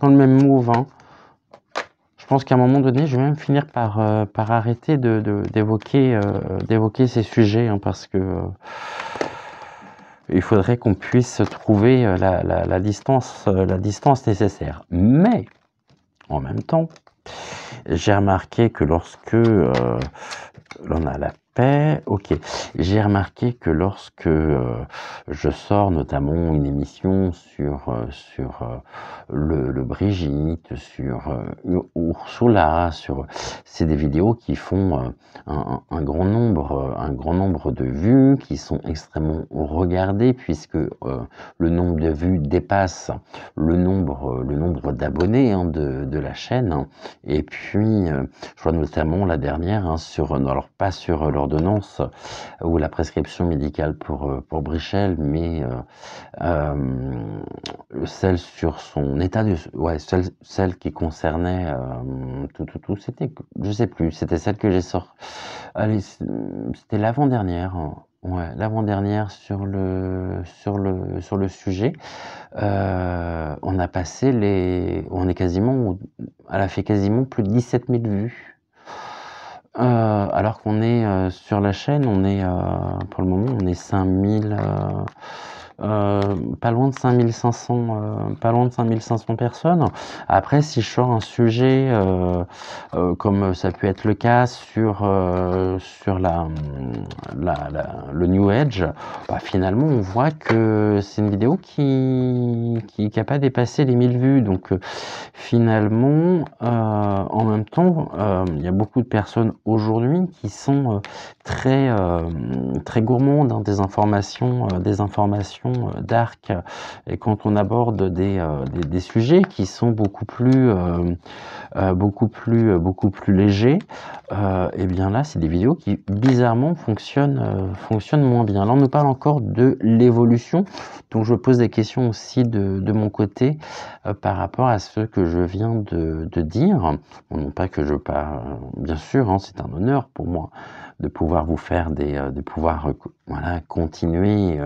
move, hein. Je pense qu'à un moment donné, je vais même finir par arrêter d'évoquer ces sujets, hein, parce que il faudrait qu'on puisse trouver la distance nécessaire. Mais en même temps, j'ai remarqué que lorsque l'on a la paix, ok, j'ai remarqué que lorsque je sors notamment une émission sur le Brigitte, sur Ursula, c'est des vidéos qui font un grand nombre de vues, qui sont extrêmement regardées, puisque le nombre de vues dépasse le nombre d'abonnés, hein, de la chaîne. Et puis je vois notamment la dernière, hein, alors pas sur l'ordonnance ou la prescription médicale pour Brichel, mais celle sur son état de... Ouais, celle qui concernait c'était... Je sais plus, c'était celle que j'ai sortie. Allez, c'était l'avant-dernière. Ouais, l'avant-dernière sur le sujet. On a passé elle a fait quasiment plus de 17 000 vues. Alors qu'on est sur la chaîne, on est pour le moment, on est 5000, pas loin de 5500 personnes. Après, si je sors un sujet comme ça peut être le cas sur le New Age, bah, finalement on voit que c'est une vidéo qui a pas dépassé les 1000 vues. Donc finalement, en même temps, il y a beaucoup de personnes aujourd'hui qui sont très gourmandes, hein, des informations dark, et quand on aborde des sujets qui sont beaucoup plus légers, et bien là c'est des vidéos qui bizarrement fonctionnent moins bien. Là on nous parle encore de l'évolution, donc je pose des questions aussi de mon côté par rapport à ce que je viens de dire. Bon, non pas que je pas, bien sûr, hein, c'est un honneur pour moi de pouvoir vous faire de pouvoir continuer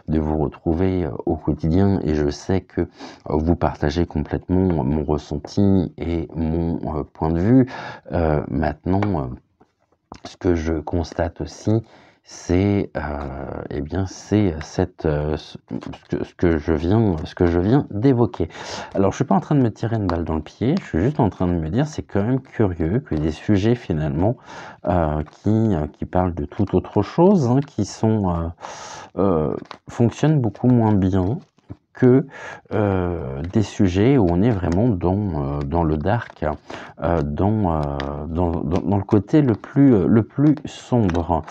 de vous retrouver au quotidien, et je sais que vous partagez complètement mon ressenti et mon point de vue. Maintenant, ce que je constate aussi, c'est ce que je viens d'évoquer. Alors je suis pas en train de me tirer une balle dans le pied, je suis juste en train de me dire, c'est quand même curieux que des sujets finalement qui parlent de toute autre chose, hein, qui fonctionnent beaucoup moins bien que des sujets où on est vraiment dans le dark, dans le côté le plus sombre.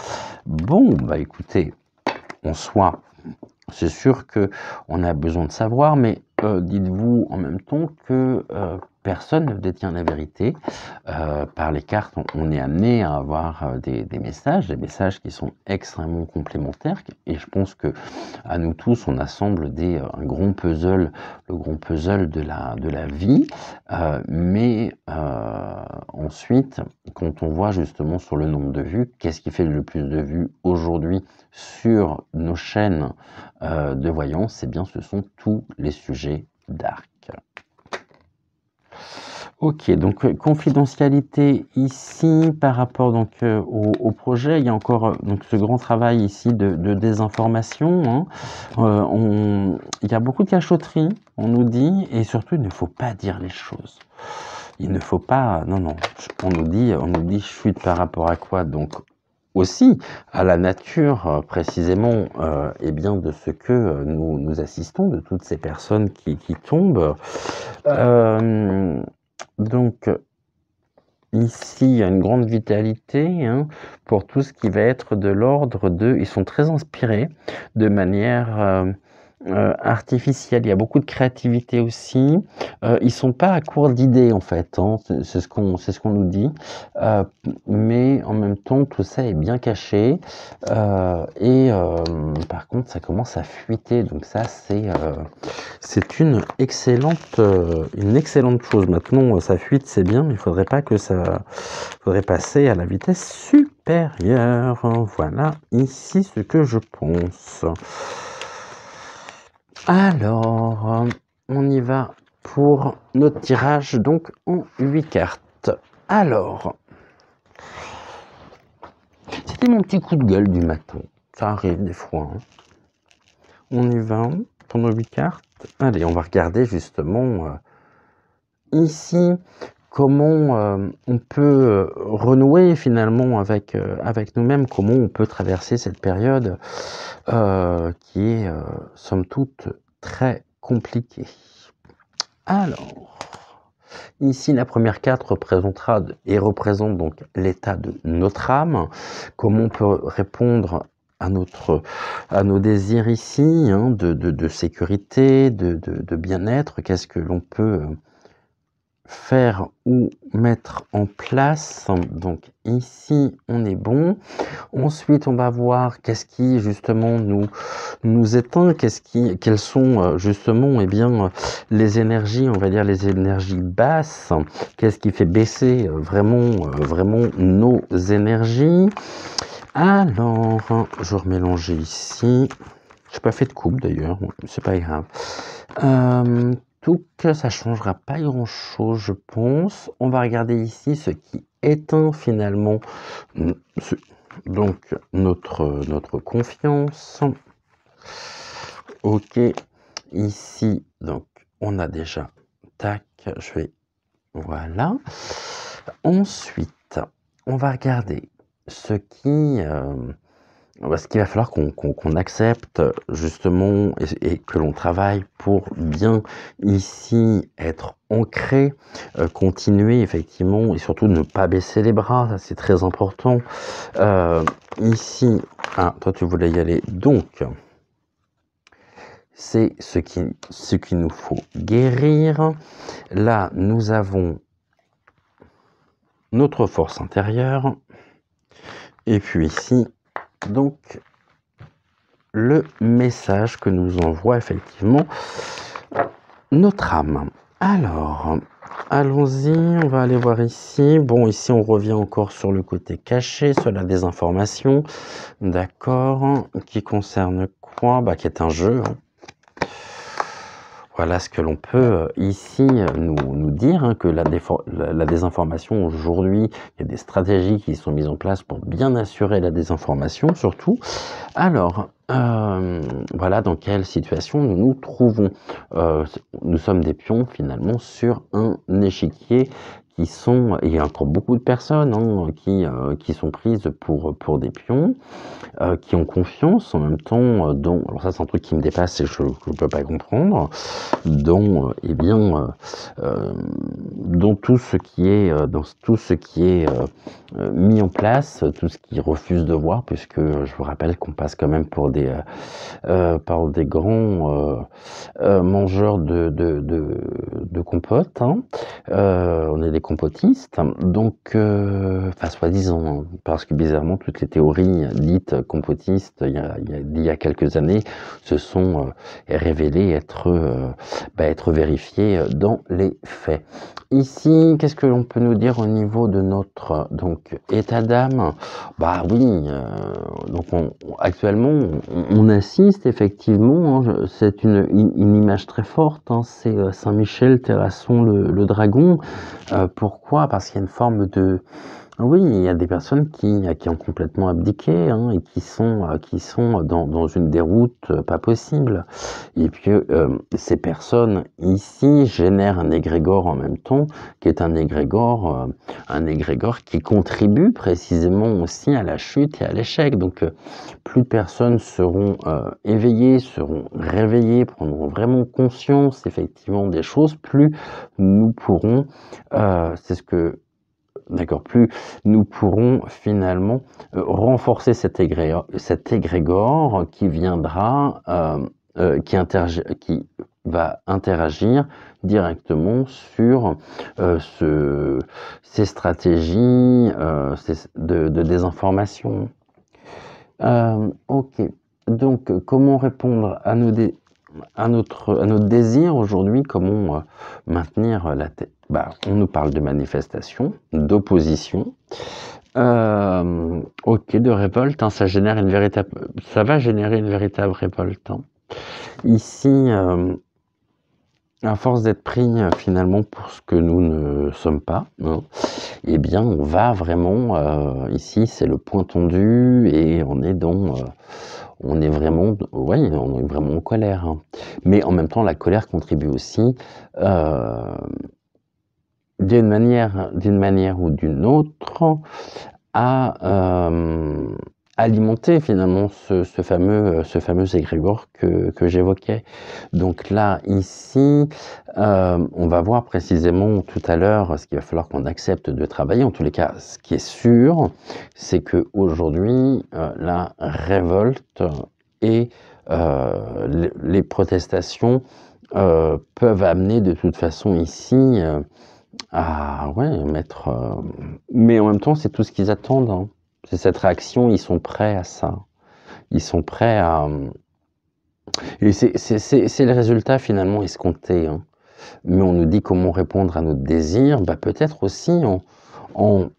Bon, bah écoutez, en soi, c'est sûr que on a besoin de savoir, mais dites-vous en même temps que personne ne détient la vérité. Par les cartes, on est amené à avoir des messages qui sont extrêmement complémentaires, et je pense que à nous tous, on assemble un grand puzzle, le grand puzzle de la vie. Mais ensuite, quand on voit justement sur le nombre de vues, qu'est-ce qui fait le plus de vues aujourd'hui sur nos chaînes de voyance? Eh bien, ce sont tous les sujets dark. Ok, donc confidentialité ici par rapport donc au projet. Il y a encore donc ce grand travail ici de désinformation, hein. Il y a beaucoup de cachotterie, on nous dit, et surtout il ne faut pas dire les choses. Il ne faut pas, non, on nous dit chute par rapport à quoi? Donc aussi à la nature précisément bien de ce que nous assistons, de toutes ces personnes qui tombent. Donc ici il y a une grande vitalité, hein, pour tout ce qui va être de l'ordre de... Ils sont très inspirés de manière artificielle, il y a beaucoup de créativité aussi. Ils sont pas à court d'idées en fait, hein. C'est ce qu'on nous dit, mais en même temps tout ça est bien caché, et par contre ça commence à fuiter, donc ça c'est une excellente chose. Maintenant ça fuite, c'est bien, mais il faudrait pas que ça... faudrait passer à la vitesse supérieure. supérieur. Voilà ici ce que je pense. Alors, on y va pour notre tirage, donc en 8 cartes. Alors, c'était mon petit coup de gueule du matin. Ça arrive des fois. Hein. On y va pour nos 8 cartes. Allez, on va regarder justement ici comment on peut renouer finalement avec nous-mêmes, comment on peut traverser cette période qui est somme toute très compliquée. Alors, ici la première carte représente donc l'état de notre âme, comment on peut répondre à nos désirs ici, hein, de sécurité, de bien-être, qu'est-ce que l'on peut faire ou mettre en place. Donc ici on est bon. Ensuite on va voir qu'est-ce qui justement nous éteint, quelles sont justement les énergies, on va dire les énergies basses, qu'est-ce qui fait baisser vraiment nos énergies. Alors je remélange ici, j'ai pas fait de coupe d'ailleurs, c'est pas grave. Donc ça changera pas grand chose je pense. On va regarder ici ce qui éteint finalement donc notre confiance. Ok, ici donc on a déjà tac, voilà. Ensuite on va regarder ce qu'il va falloir qu'on accepte justement et que l'on travaille pour bien ici être ancré, continuer effectivement et surtout ne pas baisser les bras, ça c'est très important. Ici, toi tu voulais y aller, donc c'est ce qu'il nous faut guérir. Là nous avons notre force intérieure et puis ici donc le message que nous envoie effectivement notre âme. Alors, allons-y, on va aller voir ici. Bon, ici on revient encore sur le côté caché, sur la désinformation, d'accord, qui concerne quoi? Qui est un jeu. Hein. Voilà ce que l'on peut ici nous dire, hein, que la désinformation aujourd'hui, il y a des stratégies qui sont mises en place pour bien assurer la désinformation surtout. Alors, voilà dans quelle situation nous nous trouvons. Nous sommes des pions finalement sur un échiquier il y a encore beaucoup de personnes hein, qui sont prises pour des pions, qui ont confiance en même temps, alors ça c'est un truc qui me dépasse et je ne peux pas comprendre, dont tout ce qui est mis en place, tout ce qu'ils refusent de voir, puisque je vous rappelle qu'on passe quand même par des grands mangeurs de compotes, hein. On est des compotistes, donc soi-disant, hein, parce que bizarrement toutes les théories dites compotistes il y a quelques années se sont révélées être vérifiées dans les faits. Ici, qu'est-ce que l'on peut nous dire au niveau de notre état d'âme? Oui, donc actuellement on assiste effectivement, hein, c'est une image très forte, hein, c'est Saint Michel terrassant le dragon. Pourquoi? Parce qu'il y a une forme de... Oui, il y a des personnes qui ont complètement abdiqué, hein, et qui sont dans une déroute pas possible. Et puis ces personnes ici génèrent un égrégore en même temps, qui est un égrégore qui contribue précisément aussi à la chute et à l'échec. Donc plus de personnes seront éveillées, seront réveillées, prendront vraiment conscience effectivement des choses, plus nous pourrons, plus nous pourrons finalement renforcer cet égrégore qui viendra, qui va interagir directement sur ces stratégies de désinformation. Ok, donc comment répondre à nos à notre désir aujourd'hui, comment maintenir la tête. On nous parle de manifestation, d'opposition, ok, de révolte, hein, ça va générer une véritable révolte. Hein. Ici, à force d'être pris finalement pour ce que nous ne sommes pas, hein, eh bien on va vraiment, ici c'est le point tendu et on est vraiment en colère. Hein. Mais en même temps la colère contribue aussi d'une manière ou d'une autre à alimenter finalement ce fameux égrégore que j'évoquais. Donc là, ici, on va voir précisément tout à l'heure ce qu'il va falloir qu'on accepte de travailler. En tous les cas, ce qui est sûr, c'est qu'aujourd'hui, la révolte et les protestations peuvent amener de toute façon ici mettre... Mais en même temps, c'est tout ce qu'ils attendent. Hein. C'est cette réaction, ils sont prêts à ça. Ils sont prêts à... Et c'est le résultat finalement escompté. Hein. Mais on nous dit comment répondre à notre désir, peut-être aussi en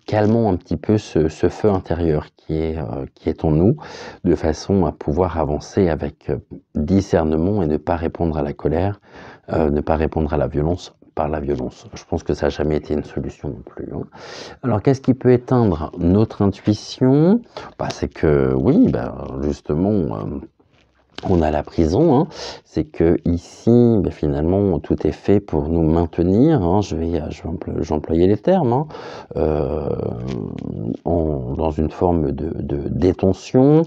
calmant un petit peu ce feu intérieur qui est en nous, de façon à pouvoir avancer avec discernement et ne pas répondre à la colère, ne pas répondre à la violence par la violence. Je pense que ça n'a jamais été une solution non plus. Hein. Alors, qu'est-ce qui peut éteindre notre intuition? C'est que, oui, justement, on a la prison, hein. C'est que ici, finalement, tout est fait pour nous maintenir. Hein. Je vais employer les termes, hein. Dans une forme de détention,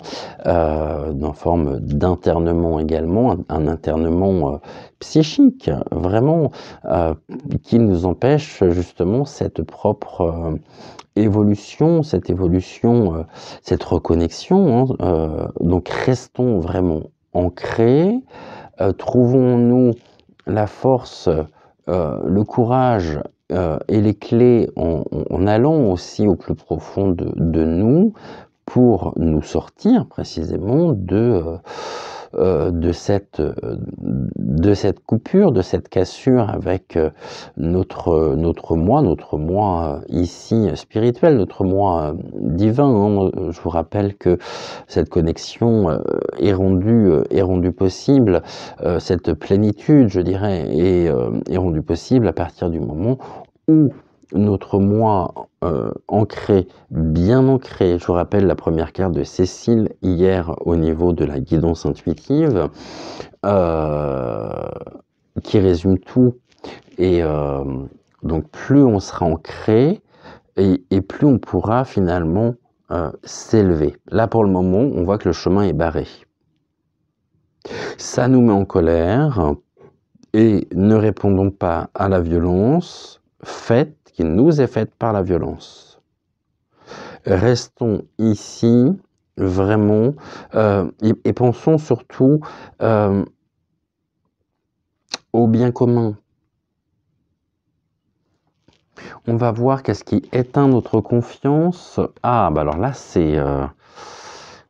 dans forme d'internement également, un internement psychique, vraiment, qui nous empêche justement cette propre évolution, cette reconnexion. Hein. Donc restons vraiment ancrés, trouvons-nous la force, le courage et les clés en allant aussi au plus profond de nous pour nous sortir précisément de cette coupure, de cette cassure avec notre moi ici spirituel, notre moi divin. Hein. Je vous rappelle que cette connexion est rendue possible, cette plénitude, je dirais, est rendue possible à partir du moment où notre moi bien ancré, je vous rappelle la première carte de Cécile hier au niveau de la guidance intuitive, qui résume tout. Et donc plus on sera ancré et plus on pourra finalement s'élever. Là pour le moment, on voit que le chemin est barré. Ça nous met en colère et ne répondons pas à la violence qui nous est faite par la violence. Restons ici vraiment et pensons surtout au bien commun. On va voir qu'est-ce qui éteint notre confiance. Alors là, c'est... vous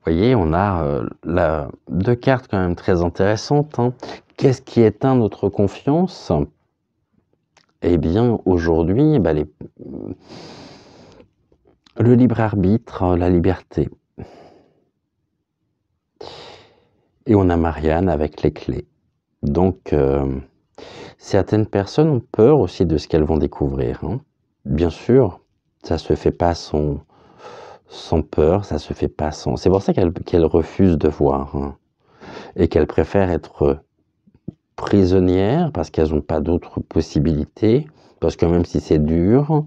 voyez, on a deux cartes quand même très intéressantes. Hein. Qu'est-ce qui éteint notre confiance? Eh bien, aujourd'hui, le libre arbitre, la liberté. Et on a Marianne avec les clés. Donc, certaines personnes ont peur aussi de ce qu'elles vont découvrir. Hein. Bien sûr, ça se fait pas sans peur, ça se fait pas sans... C'est pour ça qu'elles refusent de voir. Hein. Et qu'elles préfèrent être prisonnières parce qu'elles n'ont pas d'autres possibilités. Parce que même si c'est dur,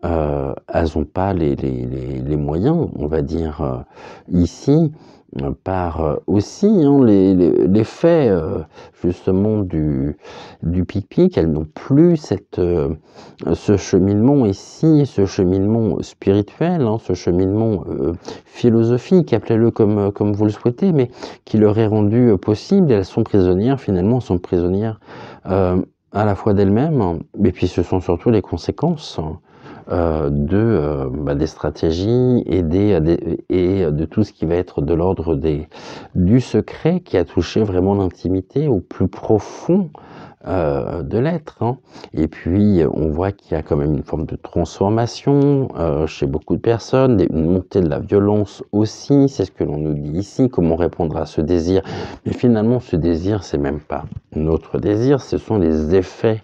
elles n'ont pas les moyens, on va dire, ici, par aussi les faits justement du pic-pic, elles n'ont plus ce cheminement ici, ce cheminement spirituel, hein, ce cheminement philosophique, appelez-le comme vous le souhaitez, mais qui leur est rendu possible. Elles sont prisonnières, finalement, elles sont prisonnières à la fois d'elles-mêmes, et puis ce sont surtout les conséquences des stratégies et de tout ce qui va être de l'ordre du secret qui a touché vraiment l'intimité au plus profond de l'être, hein. Et puis, on voit qu'il y a quand même une forme de transformation chez beaucoup de personnes, une montée de la violence aussi, c'est ce que l'on nous dit ici, comment répondre à ce désir. Mais finalement, ce désir, c'est même pas notre désir, ce sont les effets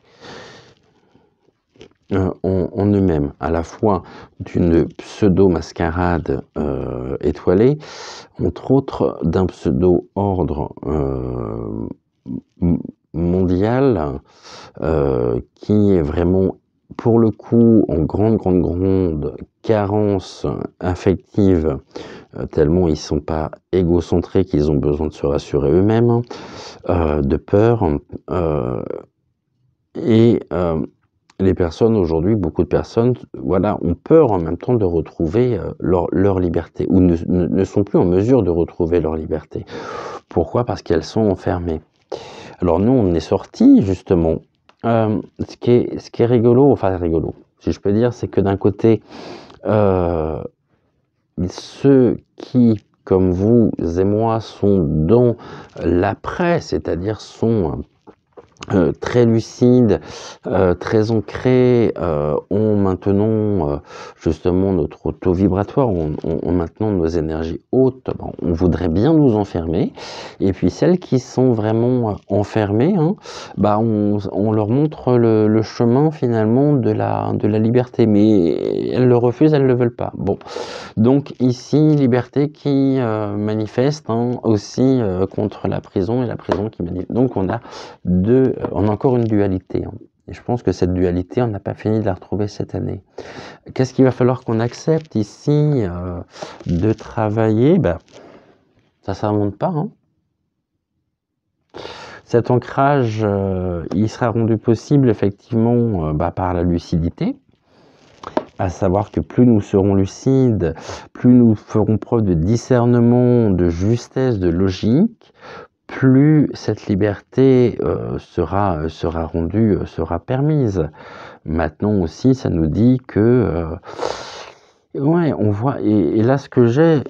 en eux-mêmes, à la fois d'une pseudo-mascarade étoilée, entre autres d'un pseudo-ordre mondial qui est vraiment, pour le coup, en grande carence affective, tellement ils sont pas égocentrés qu'ils ont besoin de se rassurer eux-mêmes, de peur, et les personnes aujourd'hui, beaucoup de personnes, voilà, ont peur en même temps de retrouver leur liberté, ou ne sont plus en mesure de retrouver leur liberté. Pourquoi? Parce qu'elles sont enfermées. Alors nous, on est sortis justement. Ce qui est rigolo, enfin rigolo, si je peux dire, c'est que d'un côté, ceux qui, comme vous et moi, sont dans l'après, c'est-à-dire sont très lucides, très ancrés, ont maintenant justement notre taux vibratoire, ont maintenant nos énergies hautes, bon, on voudrait bien nous enfermer, et puis celles qui sont vraiment enfermées, hein, bah on leur montre le chemin finalement de la liberté, mais elles le refusent, elles le veulent pas. Bon, donc ici, liberté qui manifeste, hein, aussi contre la prison, et la prison qui manifeste. Donc on a encore une dualité, hein. Et je pense que cette dualité, on n'a pas fini de la retrouver cette année. Qu'est-ce qu'il va falloir qu'on accepte ici de travailler? Ça ne remonte pas, hein. Cet ancrage, il sera rendu possible effectivement par la lucidité, à savoir que plus nous serons lucides, plus nous ferons preuve de discernement, de justesse, de logique, plus cette liberté sera rendue, sera permise. Maintenant aussi, ça nous dit que, ouais, on voit, et là ce que j'ai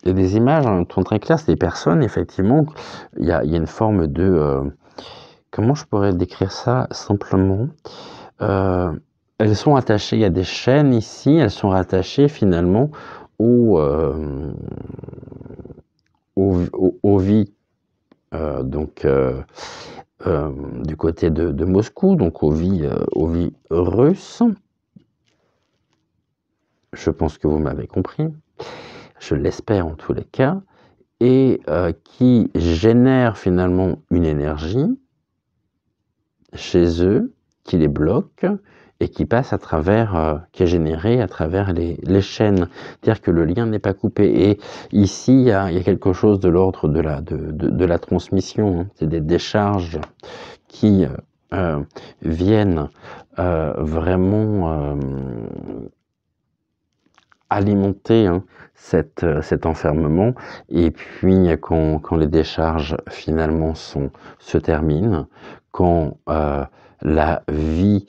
des images en sont très claires, c'est des personnes, effectivement, il y a une forme de, comment je pourrais décrire ça simplement? Elles sont attachées, il y a des chaînes ici, elles sont rattachées finalement aux vies, donc du côté de Moscou, donc aux vies russes. Je pense que vous m'avez compris, je l'espère en tous les cas, et qui génèrent finalement une énergie chez eux, qui les bloque, et qui passe à travers, qui est générée à travers les chaînes. C'est-à-dire que le lien n'est pas coupé. Et ici, il y a quelque chose de l'ordre de la transmission, hein. C'est des décharges qui viennent vraiment alimenter, hein, cet enfermement. Et puis quand les décharges finalement se terminent, quand la vie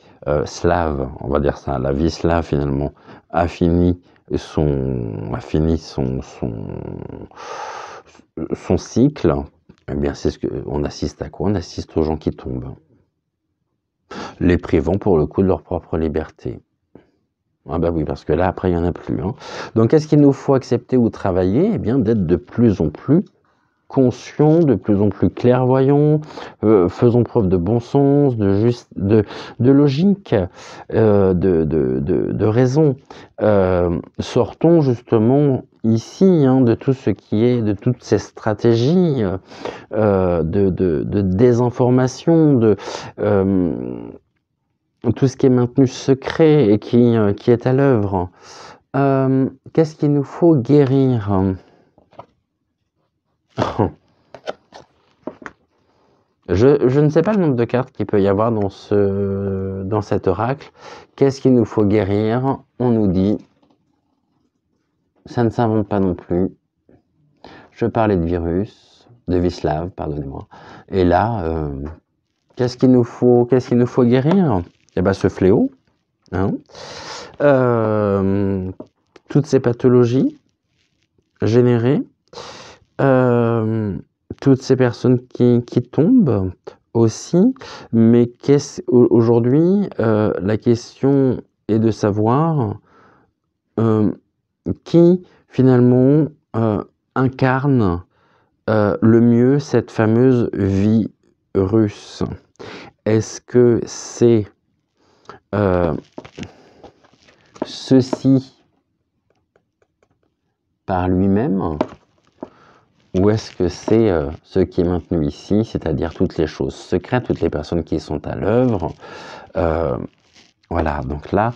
slave, on va dire ça, la vie slave finalement a fini son cycle, eh bien c'est ce que on assiste à quoi? On assiste aux gens qui tombent, les privant pour le coup de leur propre liberté. Ah bah oui, parce que là, après, il n'y en a plus, hein. Donc, qu'est-ce qu'il nous faut accepter ou travailler? Eh bien, d'être de plus en plus conscients, de plus en plus clairvoyants, faisons preuve de bon sens, de logique, de raison. Sortons justement ici, hein, de tout ce qui est, de toutes ces stratégies de désinformation, tout ce qui est maintenu secret et qui est à l'œuvre. Qu'est-ce qu'il nous faut guérir? Je ne sais pas le nombre de cartes qu'il peut y avoir dans cet oracle. Qu'est-ce qu'il nous faut guérir? On nous dit, ça ne s'invente pas non plus. Je parlais de virus, de Vislav, pardonnez-moi. Et là, qu'est-ce qu'il nous faut guérir? eh ben, ce fléau, hein, toutes ces pathologies générées, toutes ces personnes qui tombent aussi, mais aujourd'hui, la question est de savoir qui finalement incarne le mieux cette fameuse vie russe. Est-ce que c'est ceci par lui-même, ou est-ce que c'est ce qui est maintenu ici, c'est-à-dire toutes les choses secrètes, toutes les personnes qui sont à l'œuvre, voilà, donc là,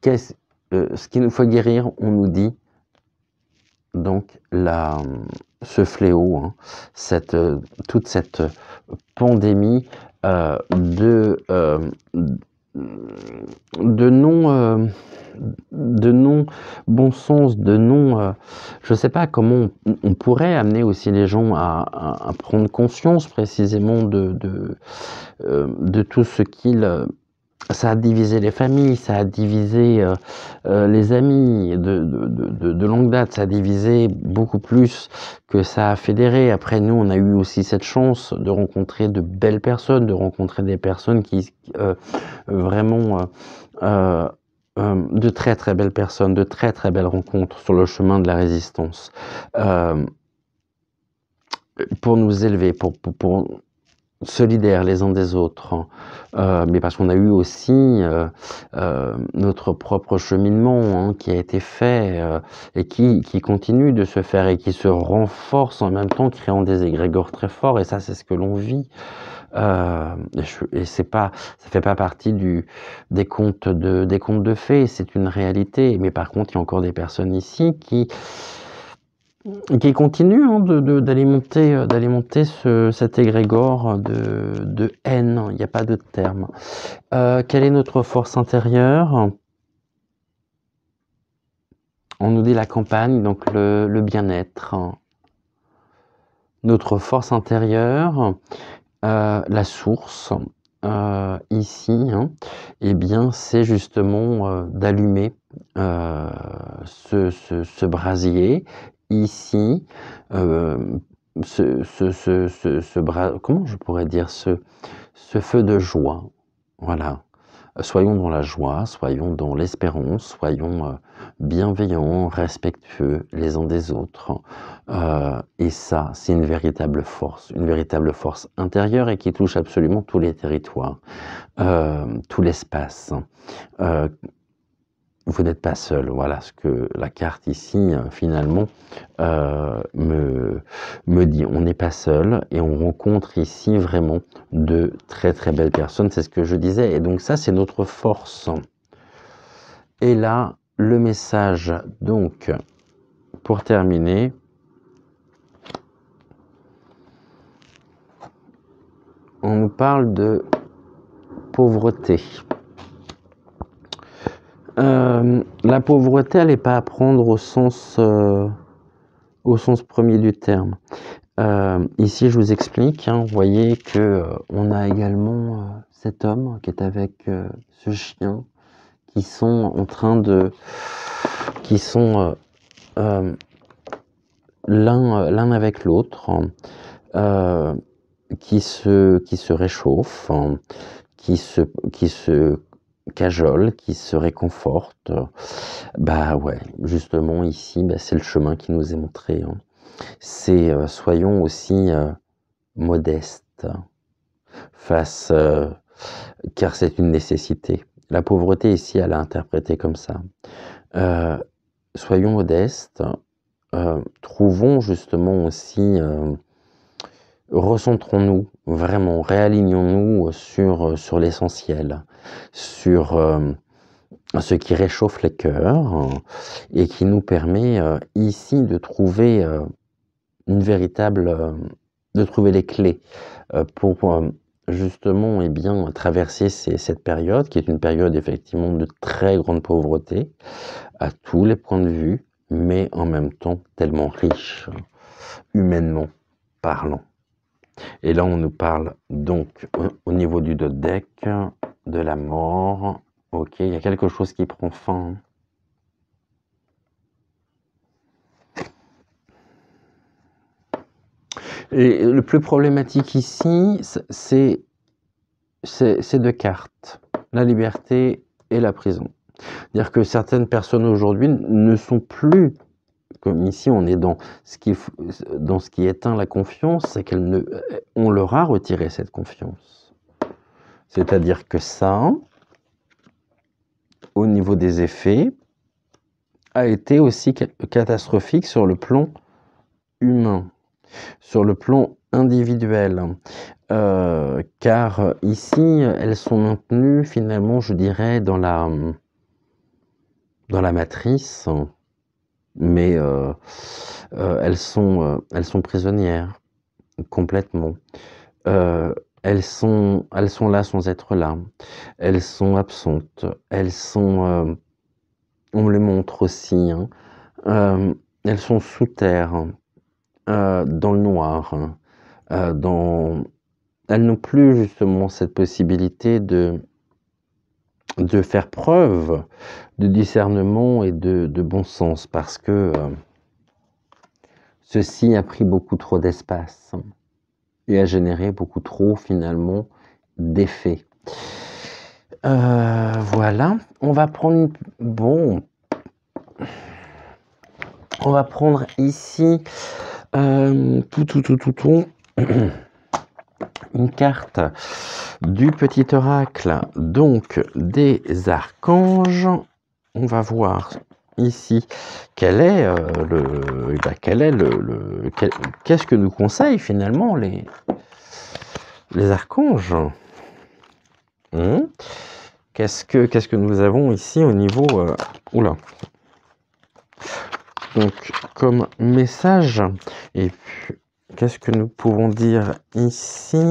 ce qu'il nous faut guérir, on nous dit, donc ce fléau, hein, toute cette pandémie de non bon sens, de non, je ne sais pas comment on pourrait amener aussi les gens à prendre conscience précisément de tout ce ça a divisé les familles, ça a divisé les amis de longue date, ça a divisé beaucoup plus que ça a fédéré. Après, nous, on a eu aussi cette chance de rencontrer de belles personnes, de rencontrer des personnes qui vraiment de très très belles personnes, de très très belles rencontres sur le chemin de la résistance, pour nous élever, pour solidaires les uns des autres, mais parce qu'on a eu aussi notre propre cheminement, hein, qui a été fait et qui continue de se faire et qui se renforce en même temps, créant des égrégores très forts, et ça c'est ce que l'on vit. Et ça fait pas partie des contes de fées, c'est une réalité. Mais par contre, il y a encore des personnes ici qui continuent, hein, d'alimenter cet égrégore de haine. Il n'y a pas de terme. Quelle est notre force intérieure? On nous dit la campagne, donc le bien-être. Notre force intérieure, la source, ici, hein, eh bien, c'est justement d'allumer ce brasier ici, comment je pourrais dire, ce feu de joie, voilà. Soyons dans la joie, soyons dans l'espérance, soyons bienveillants, respectueux les uns des autres. Et ça, c'est une véritable force intérieure et qui touche absolument tous les territoires, tout l'espace. Vous n'êtes pas seul, voilà ce que la carte ici, finalement, me dit. On n'est pas seul et on rencontre ici vraiment de très très belles personnes, c'est ce que je disais. Et donc ça, c'est notre force. Et là, le message, donc, pour terminer, on nous parle de pauvreté. La pauvreté, elle n'est pas à prendre au sens premier du terme. Ici, je vous explique, hein, vous voyez que on a également cet homme qui est avec ce chien, qui sont en train l'un avec l'autre, qui se réchauffent, qui se cajolent, qui se réconfortent. Bah ouais, justement ici, c'est le chemin qui nous est montré, hein. C'est soyons aussi modestes face, car c'est une nécessité. La pauvreté ici, elle a interprété comme ça. Soyons modestes, trouvons justement aussi, recentrons-nous vraiment, réalignons-nous sur l'essentiel, sur ce qui réchauffe les cœurs et qui nous permet ici de trouver de trouver les clés pour justement traverser cette période qui est une période effectivement de très grande pauvreté à tous les points de vue, mais en même temps tellement riche humainement parlant. Et là on nous parle donc au niveau du deck de la mort. Ok, il y a quelque chose qui prend fin. Et le plus problématique ici, c'est deux cartes, la liberté et la prison. C'est-à-dire que certaines personnes aujourd'hui ne sont plus, comme ici on est dans ce qui éteint la confiance, c'est on leur a retiré cette confiance. C'est-à-dire que ça, au niveau des effets, a été aussi catastrophique sur le plan humain, sur le plan individuel. Car ici, elles sont maintenues finalement, je dirais, dans la matrice, mais elles sont prisonnières complètement. Elles sont là sans être là. Elles sont absentes. Elles sont, on me le montre aussi, hein. Elles sont sous terre, dans le noir, elles n'ont plus justement cette possibilité de faire preuve de discernement et de bon sens, parce que ceci a pris beaucoup trop d'espace et a généré beaucoup trop finalement d'effets. Voilà, on va prendre on va prendre ici une carte du petit oracle, donc des archanges. On va voir ici qu'est-ce que nous conseillent finalement les archanges. Qu'est-ce que nous avons ici au niveau donc comme message, et puis qu'est-ce que nous pouvons dire ici?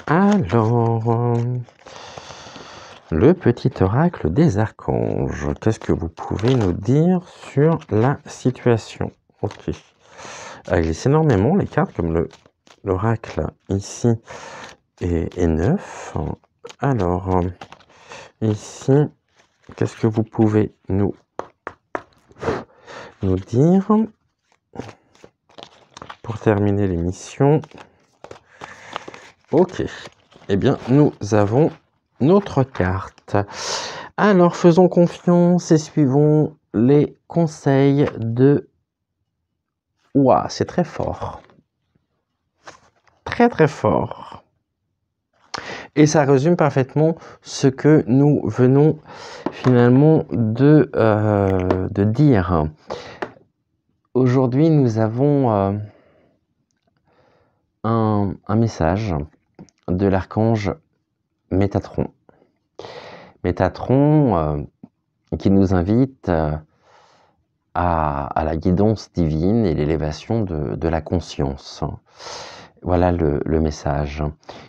Alors, le petit oracle des archanges, qu'est-ce que vous pouvez nous dire sur la situation? Ok. Elle glisse énormément les cartes, comme l'oracle ici est neuf. Alors, ici, qu'est-ce que vous pouvez nous dire pour terminer l'émission? Ok, eh bien, nous avons notre carte. Alors, faisons confiance et suivons les conseils de... Ouah, c'est très fort. Très, très fort. Et ça résume parfaitement ce que nous venons finalement de dire. Aujourd'hui, nous avons un message de l'archange Métatron. Métatron qui nous invite à la guidance divine et l'élévation de la conscience. Voilà le message.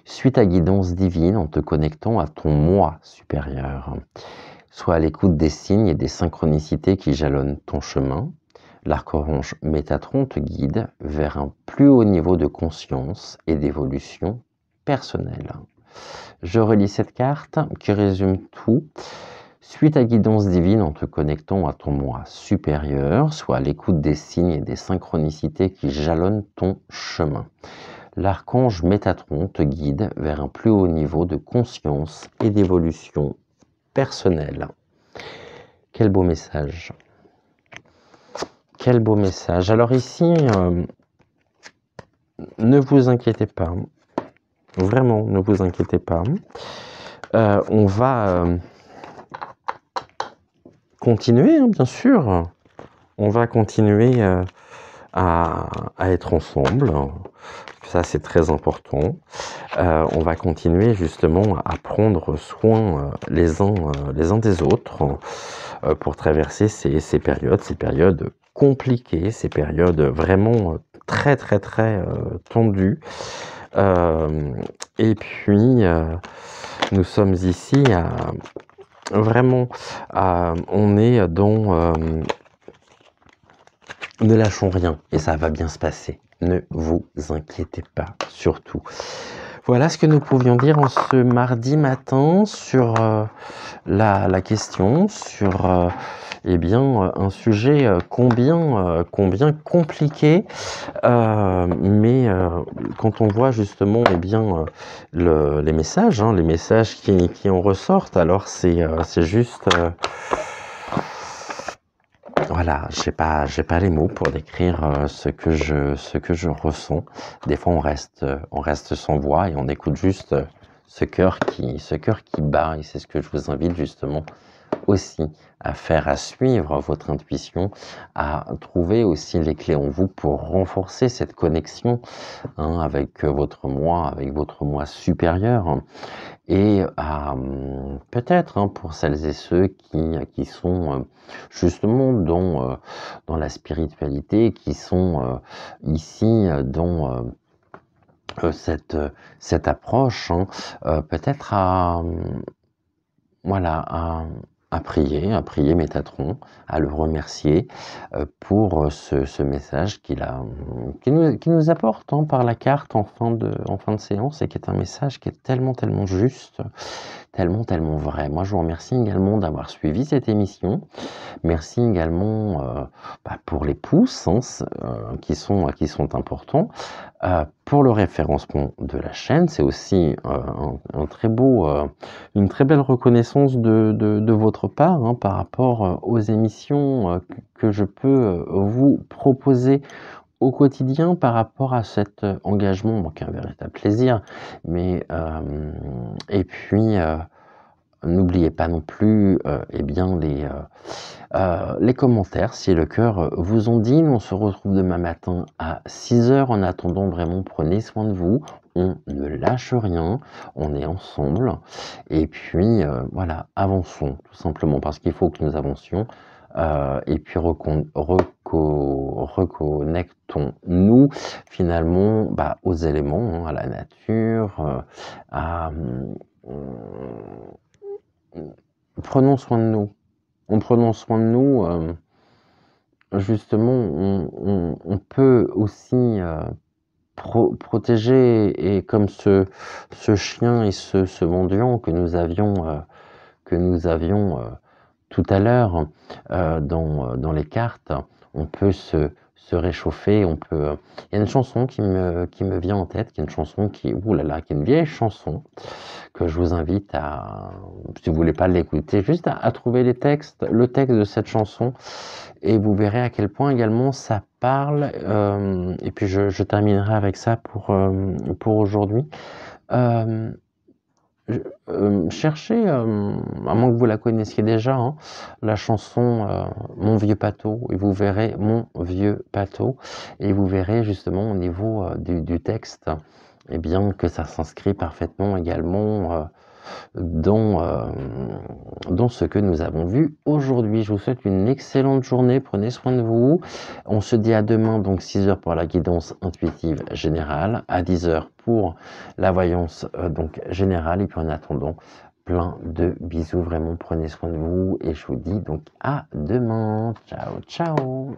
Suis ta guidance divine en te connectant à ton moi supérieur. Sois à l'écoute des signes et des synchronicités qui jalonnent ton chemin. L'archange Métatron te guide vers un plus haut niveau de conscience et d'évolution personnelle. Je relis cette carte qui résume tout. Suis ta guidance divine en te connectant à ton moi supérieur, sois à l'écoute des signes et des synchronicités qui jalonnent ton chemin. L'archange Métatron te guide vers un plus haut niveau de conscience et d'évolution personnelle. Quel beau message. Quel beau message. Alors ici, ne vous inquiétez pas. Vraiment, ne vous inquiétez pas. On va continuer, hein, bien sûr. On va continuer à être ensemble. Ça, c'est très important. On va continuer justement à prendre soin les uns des autres pour traverser ces périodes compliquées, ces périodes vraiment très, très, très tendues. Et puis, Nous sommes ici vraiment, on est dans ne lâchons rien et ça va bien se passer. Ne vous inquiétez pas, surtout. Voilà ce que nous pouvions dire en ce mardi matin sur la question, sur eh bien, un sujet combien compliqué, mais quand on voit justement eh bien, les messages qui en ressortent, alors c'est juste... voilà, j'ai pas les mots pour décrire ce que je ressens. Des fois, on reste sans voix et on écoute juste ce cœur qui bat. Et c'est ce que je vous invite justement aussi à faire, à suivre votre intuition, à trouver aussi les clés en vous pour renforcer cette connexion avec votre moi supérieur. Et peut-être pour celles et ceux qui sont justement dans la spiritualité, qui sont ici dans cette approche, peut-être voilà, à prier Métatron, à le remercier pour ce message qui nous apporte par la carte en fin de séance, et qui est un message qui est tellement juste, tellement vrai. Moi, je vous remercie également d'avoir suivi cette émission. Merci également pour les pouces qui sont importants. Pour le référencement de la chaîne, c'est aussi un très beau, une très belle reconnaissance de votre part par rapport aux émissions que je peux vous proposer au quotidien par rapport à cet engagement, donc un véritable plaisir. Mais et puis n'oubliez pas non plus eh bien les commentaires si le cœur vous en dit. On se retrouve demain matin à 6h. En attendant, vraiment, prenez soin de vous. On ne lâche rien. On est ensemble. Et puis, voilà, avançons, tout simplement, parce qu'il faut que nous avancions. Et puis, reconnectons-nous, finalement, aux éléments, à la nature, prenons soin de nous. En prenant soin de nous, justement, on peut aussi protéger, et comme ce chien et ce mendiant que nous avions tout à l'heure dans les cartes, on peut se réchauffer, on peut... Il y a une chanson qui me vient en tête, qui est une chanson qui est une vieille chanson, que je vous invite à, si vous voulez pas l'écouter, juste à trouver le texte de cette chanson, et vous verrez à quel point également ça parle. Et puis je terminerai avec ça pour aujourd'hui. Cherchez, à moins que vous la connaissiez déjà, la chanson Mon vieux Pâteau, et vous verrez Mon vieux Pâteau, et vous verrez justement au niveau du texte, eh bien, que ça s'inscrit parfaitement également dans ce que nous avons vu aujourd'hui. Je vous souhaite une excellente journée, prenez soin de vous. On se dit à demain, donc 6h pour la guidance intuitive générale, à 10h pour la voyance donc générale, et puis en attendant, plein de bisous, vraiment prenez soin de vous, et je vous dis donc à demain. Ciao, ciao.